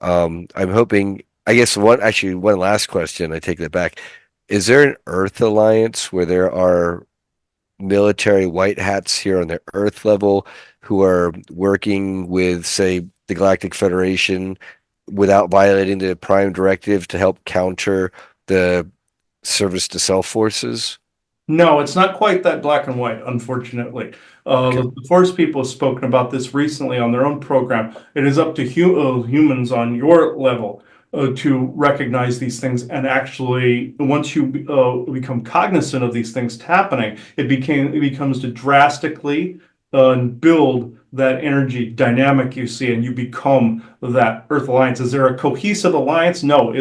I'm hoping, I guess one last question, I take that back. Is there an Earth Alliance where there are military white hats here on the Earth level who are working with, say, the Galactic Federation without violating the Prime Directive to help counter the service to self forces? No, it's not quite that black and white, unfortunately. Okay. The forest people have spoken about this recently on their own program. It is up to humans on your level to recognize these things, and actually, once you become cognizant of these things happening, it becomes to drastically build that energy dynamic you see, and you become that Earth Alliance. Is there a cohesive alliance? No.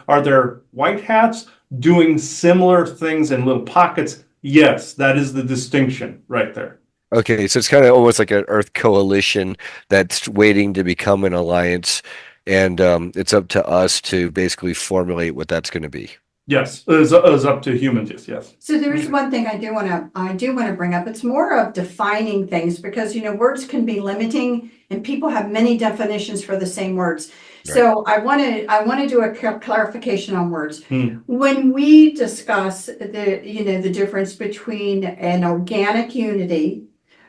Are there white hats doing similar things in little pockets? Yes, that is the distinction right there. Okay, so it's kind of almost like an Earth coalition that's waiting to become an alliance, and it's up to us to basically formulate what that's going to be. Yes, is up to humans. Yes, yes. So there's one thing I do want to bring up. It's more of defining things because, words can be limiting and people have many definitions for the same words. Right. So I want to do a clarification on words. Hmm. When we discuss the difference between an organic unity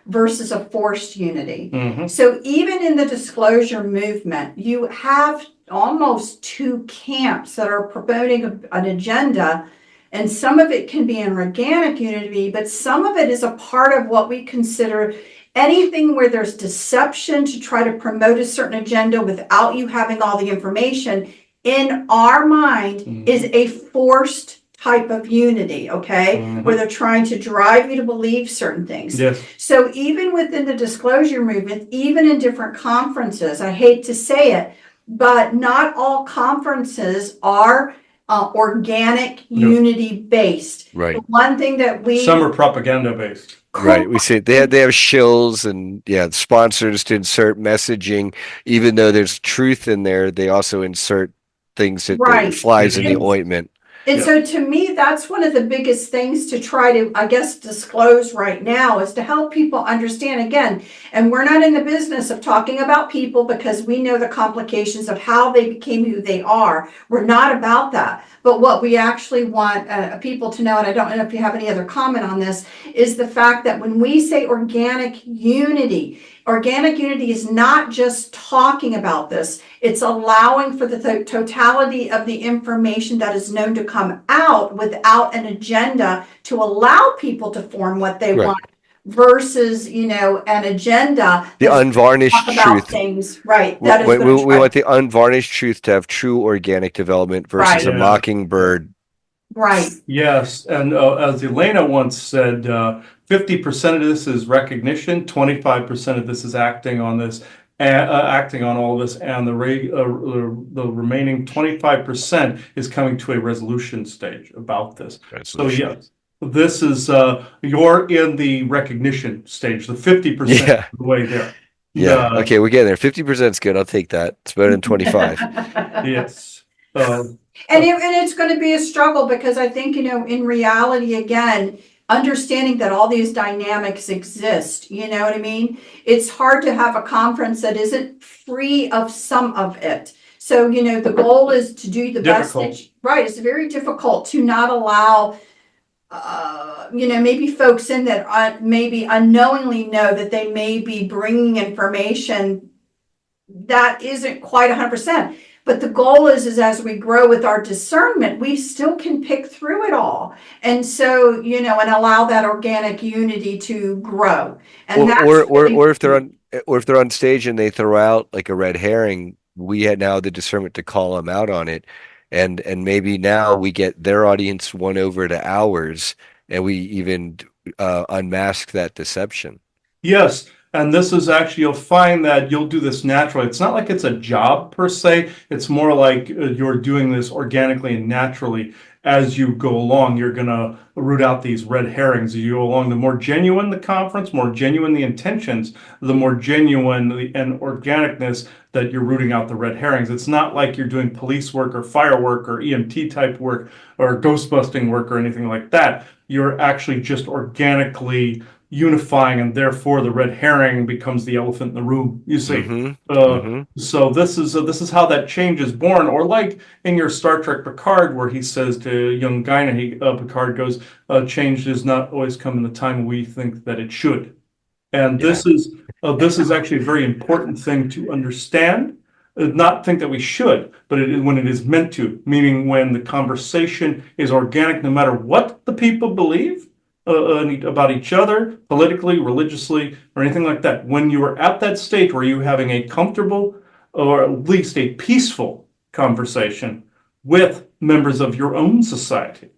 versus a forced unity. Mhm. So even in the disclosure movement, you have almost two camps that are promoting an agenda, and some of it can be an organic unity, but some of it is a part of what we consider anything where there's deception to try to promote a certain agenda without you having all the information, in our mind, is a forced type of unity, okay? Where they're trying to drive you to believe certain things. Yes. So even within the disclosure movement, even in different conferences, I hate to say it, but not all conferences are organic unity based. Right. The one thing that we Some are propaganda based. Right. We say they have shills and sponsors to insert messaging, even though there's truth in there, they also insert things that Right. flies in the And- ointment. And Yeah. so to me, that's one of the biggest things to try to, I guess, disclose right now is to help people understand again. And we're not in the business of talking about people because we know the complications of how they became who they are. We're not about that. But what we actually want people to know, and I don't know if you have any other comment on this, is the fact that when we say organic unity is not just talking about this. It's allowing for the totality of the information that is known to come out without an agenda to allow people to form what they Right. want versus, an agenda. The that's unvarnished talk about truth. things, right? We, That is we, gonna we try- want the unvarnished truth to have true organic development versus Right. a Yeah. mockingbird. right. Yes, and as Elena once said, 50% of this is recognition, 25% of this is acting on this, acting on all this, and the remaining 25% is coming to a resolution stage about this. So yes, this is you're in the recognition stage, the 50% Yeah. of the way there. Yeah. Okay, we're getting there. 50% is good. I'll take that. It's better than 25. Yes. And it's going to be a struggle because I think, in reality, again, understanding that all these dynamics exist, you know what I mean? It's hard to have a conference that isn't free of some of it. So, the goal is to do the best. Right. It's very difficult to not allow, maybe folks in that maybe unknowingly know that they may be bringing information that isn't quite 100%. But the goal is as we grow with our discernment, we still can pick through it all. And so, and allow that organic unity to grow. And or if they're on stage and they throw out like a red herring, we had now the discernment to call them out on it. And maybe now we get their audience won over to ours, and we even unmask that deception. Yes, and this is actually, you'll find that you'll do this naturally. It's not like it's a job per se. It's more like you're doing this organically and naturally as you go along. You're going to root out these red herrings as you go along. The more genuine the conference, more genuine the intentions, the more genuine and organicness that you're rooting out the red herrings. It's not like you're doing police work or fire work or EMT type work or ghost busting work or anything like that. You're actually just organically unifying, and therefore the red herring becomes the elephant in the room. You see, so this is how that change is born. Or like in your Star Trek Picard, where he says to young Guinan, Picard goes, "Change does not always come in the time we think that it should." And this is actually a very important thing to understand. Not think that we should, but when it is meant to, meaning when the conversation is organic, no matter what the people believe about each other, politically, religiously, or anything like that. When you are at that stage where you're having a comfortable or at least a peaceful conversation with members of your own society,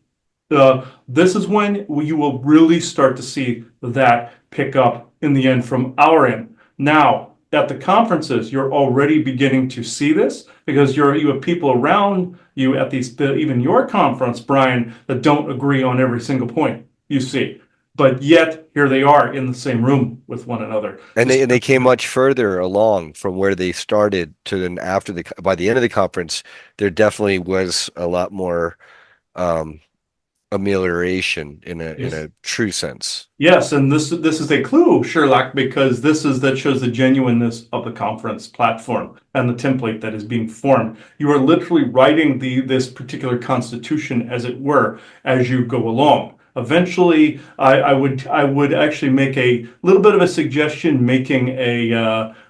this is when you will really start to see that pick up in the end from our end. Now, at the conferences, you're already beginning to see this because you have people around you at even your conference, Brian, that don't agree on every single point. You see, but yet here they are in the same room with one another. And they came much further along from where they started to then after by the end of the conference, there definitely was a lot more um, amelioration in Yes. a true sense. Yes, and this is a clue, Sherlock, because that shows the genuineness of the conference platform and the template that is being formed. You are literally writing this particular constitution, as it were, as you go along. Eventually, I would actually make a little bit of a suggestion, making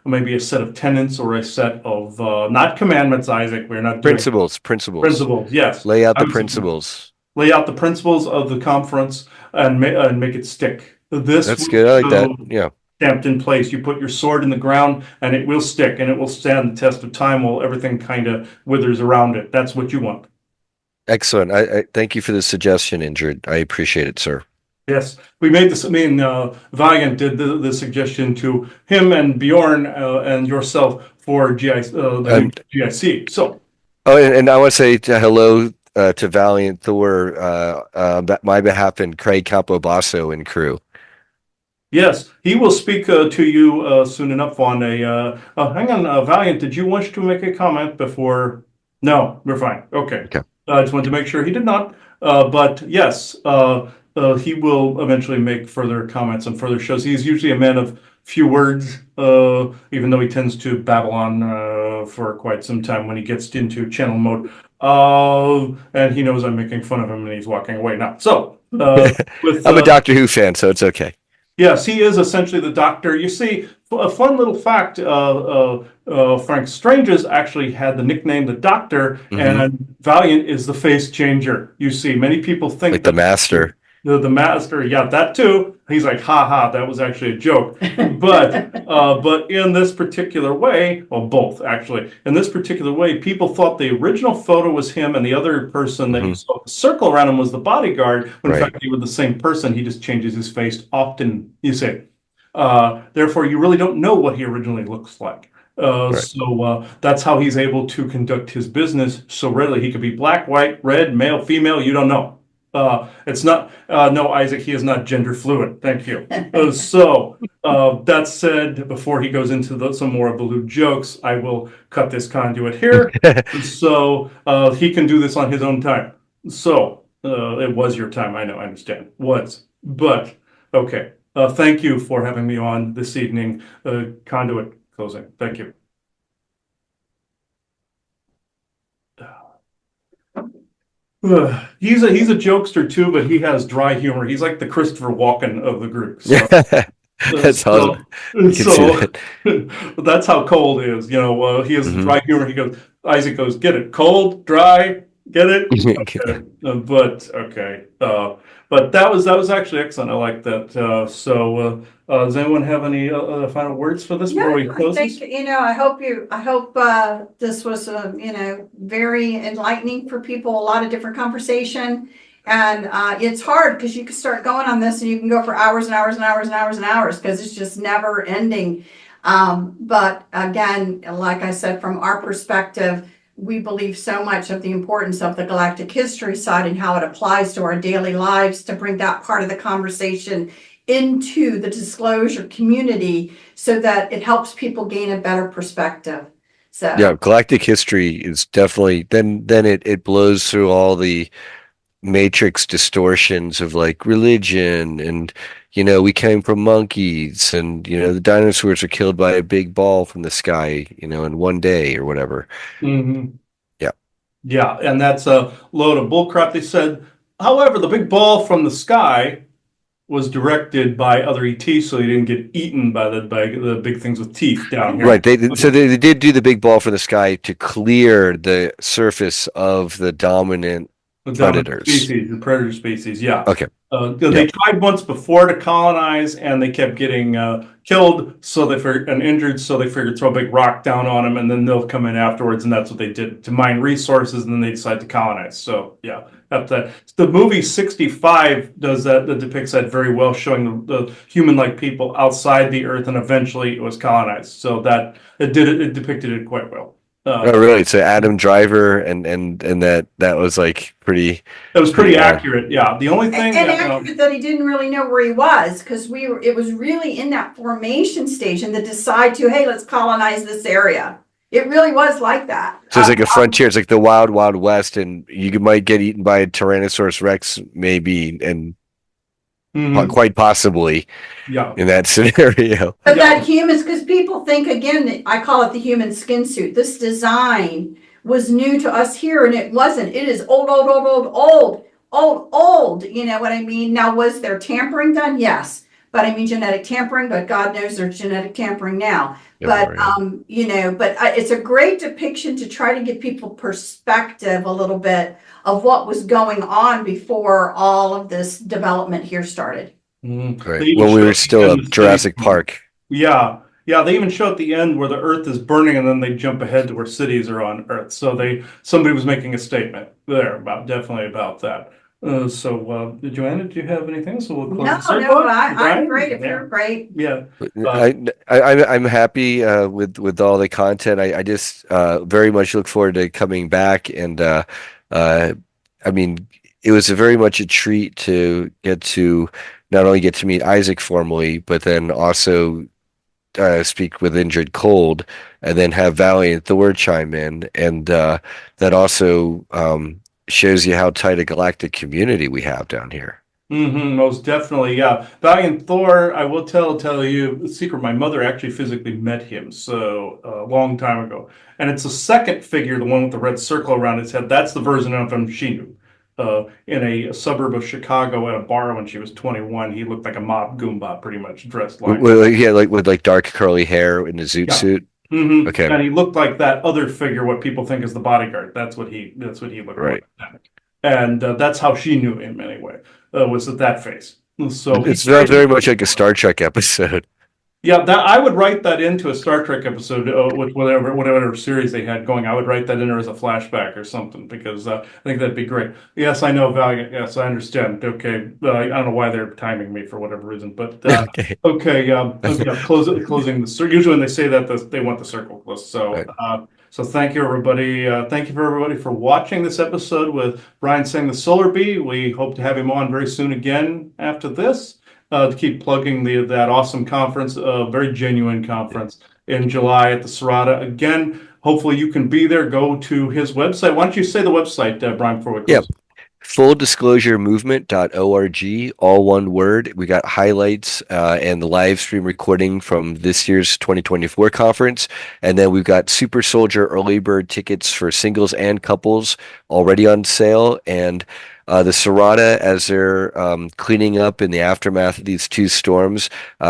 maybe a set of tenets or a set of not commandments, Isaac. We're not doing Principles. principles. Yes, Lay out I the would suggest principles. lay out the principles of the conference and make it stick. This That's will good. I like that. show Yeah. stamped in place. You put your sword in the ground and it will stick and it will stand the test of time while everything kind of withers around it. That's what you want. Excellent. I thank you for the suggestion, Injured. I appreciate it, sir. Yes, we made this. I mean, Valiant did the suggestion to him and Bjorn and yourself for the new GIC. So, Oh, and I want to say hello to Valiant Thor, my behalf and Craig Campobasso and crew. yes, he will speak to you soon enough on hang on, Valiant, did you wish to make a comment before? No, we're fine. Okay. Okay. I just wanted to make sure he did not. But yes, he will eventually make further comments on further shows. He's usually a man of few words, even though he tends to babble on for quite some time when he gets into channel mode. And he knows I'm making fun of him and he's walking away now. So, with I'm a Doctor Who fan, so it's okay. yes, he is essentially the Doctor. You see, a fun little fact: Frank Strange's actually had the nickname the Doctor, and Valiant is the face changer. You see, many people think Like the Master. The Master, yeah, that too. He's like, ha ha, that was actually a joke. But in this particular way, well, both actually, in this particular way, people thought the original photo was him, and the other person that you saw the circle around him was the bodyguard. When in Right. fact, he was the same person. He just changes his face often. You say. Therefore, you really don't know what he originally looks like. Right. So that's how he's able to conduct his business so readily. He could be black, white, red, male, female. You don't know. It's not, no, Isaac, he is not gender fluid. Thank you. That said, before he goes into some more of the lewd jokes, I will cut this conduit here. So he can do this on his own time. So it was your time. I know, I understand. Was. But, okay. Thank you for having me on this evening. Conduit closing. Thank you. He's a jokester too, but he has dry humor. He's like the Christopher Walken of the group. So, That's awesome. That's how Cold is. You know, he has dry humor. He goes, Isaac goes, get it, cold, dry, get it. Okay. But okay, but that was actually excellent. I like that. Does anyone have any final words for this before we close I this? think, I hope this was, very enlightening for people, a lot of different conversation. And it's hard because you can start going on this and you can go for hours and hours and hours and hours and hours because it's just never ending. But again, like I said, from our perspective, we believe so much of the importance of the galactic history side and how it applies to our daily lives to bring that part of the conversation into the disclosure community so that it helps people gain a better perspective. So yeah, galactic history is definitely then it blows through all the matrix distortions of like religion and we came from monkeys and the dinosaurs were killed by a big ball from the sky in one day or whatever. Yeah, and that's a load of bullcrap. They said, however, the big ball from the sky was directed by other ETs, so he didn't get eaten by the big things with teeth down here. Right. They did do the big ball from the sky to clear the surface of the dominant predators. The predator species, yeah. Okay. They tried once before to colonize, and they kept getting killed, and injured. So they figured throw a big rock down on them, and then they'll come in afterwards. And that's what they did to mine resources, and then they decided to colonize. So yeah, the movie 65 does that. That depicts that very well, showing the human-like people outside the Earth, and eventually it was colonized. So that it depicted it quite well. Oh, really? So Adam Driver and that was like pretty It was pretty odd. accurate. Yeah. The only thing, And accurate that he didn't really know where he was, because it was really in that formation stage and the decide to, hey, let's colonize this area. It really was like that. So it's like a frontier. It's like the wild, wild west, and you might get eaten by a Tyrannosaurus Rex, maybe, and mhm, quite possibly yeah. in that scenario. But Yeah. that humans, because people think again, that I call it the human skin suit. This design was new to us here, and it wasn't. It is old, old, old, old, old, old, old. You know what I mean? Now, was there tampering done? Yes, but I mean genetic tampering. But God knows there's genetic tampering now. But Everywhere, yeah. it's a great depiction to try to give people perspective a little bit of what was going on before all of this development here started. Mhm. They Right. even When we show were at the still end at the cities. Jurassic Park. Yeah, yeah. They even show at the end where the Earth is burning, and then they jump ahead to where cities are on Earth. So somebody was making a statement there about definitely about that. Joanna, do you have anything? So we'll close No, the circle. no, I'm Brian? great if Yeah, you're great. yeah. Uh, I'm happy with all the content. I just very much look forward to coming back, and uh, I mean, it was very much a treat to get to not only get to meet Isaac formally, but then also speak with Injured Cold, and then have Valiant Thor chime in, and that also shows you how tight a galactic community we have down here. most definitely, yeah. Valiant Thor, I will tell you the secret. My mother actually physically met him so a long time ago, and it's the second figure, the one with the red circle around his head. That's the version of him she knew. In a suburb of Chicago at a bar when she was 21, he looked like a mob goomba, pretty much dressed like. Yeah, like with like dark curly hair in a zoot Yeah. suit. Okay, And he looked like that other figure, what people think is the bodyguard. That's what he looked right. like. And that's how she knew him anyway. Was at that face. So he's It's not very very much like a Star Trek episode. yeah, that I would write that into a Star Trek episode with whatever series they had going. I would write that in there as a flashback or something because I think that'd be great. Yes, I know Valiant. Yes, I understand. Okay, I don't know why they're timing me for whatever reason, but Okay. okay. Okay, closing the circle. Usually when they say that, they want the circle closed. So Right. so thank you everybody. Thank you for everybody for watching this episode with Brian Tseng the Solar Bee. We hope to have him on very soon again after this to keep plugging that awesome conference, very genuine conference in July at the Serata. Again, hopefully you can be there. Go to his website. Why don't you say the website, Brian, before we Yeah. close? FullDisclosureMovement.org, all one word. We got highlights and the live stream recording from this year's 2024 conference. And then we've got Super Soldier early bird tickets for singles and couples already on sale. And the Serata, as they're cleaning up in the aftermath of these two storms,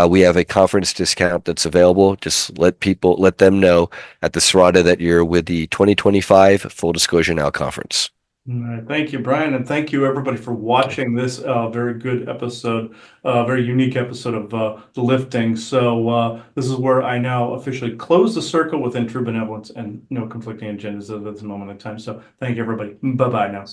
we have a conference discount that's available. Just let them know at the Serata that you're with the 2025 Full Disclosure Now conference. All right. Thank you, Brian, and thank you everybody for watching this very good episode, very unique episode of the lifting. So this is where I now officially close the circle within true benevolence and no conflicting agendas at this moment in time. So thank you, everybody. Bye bye now.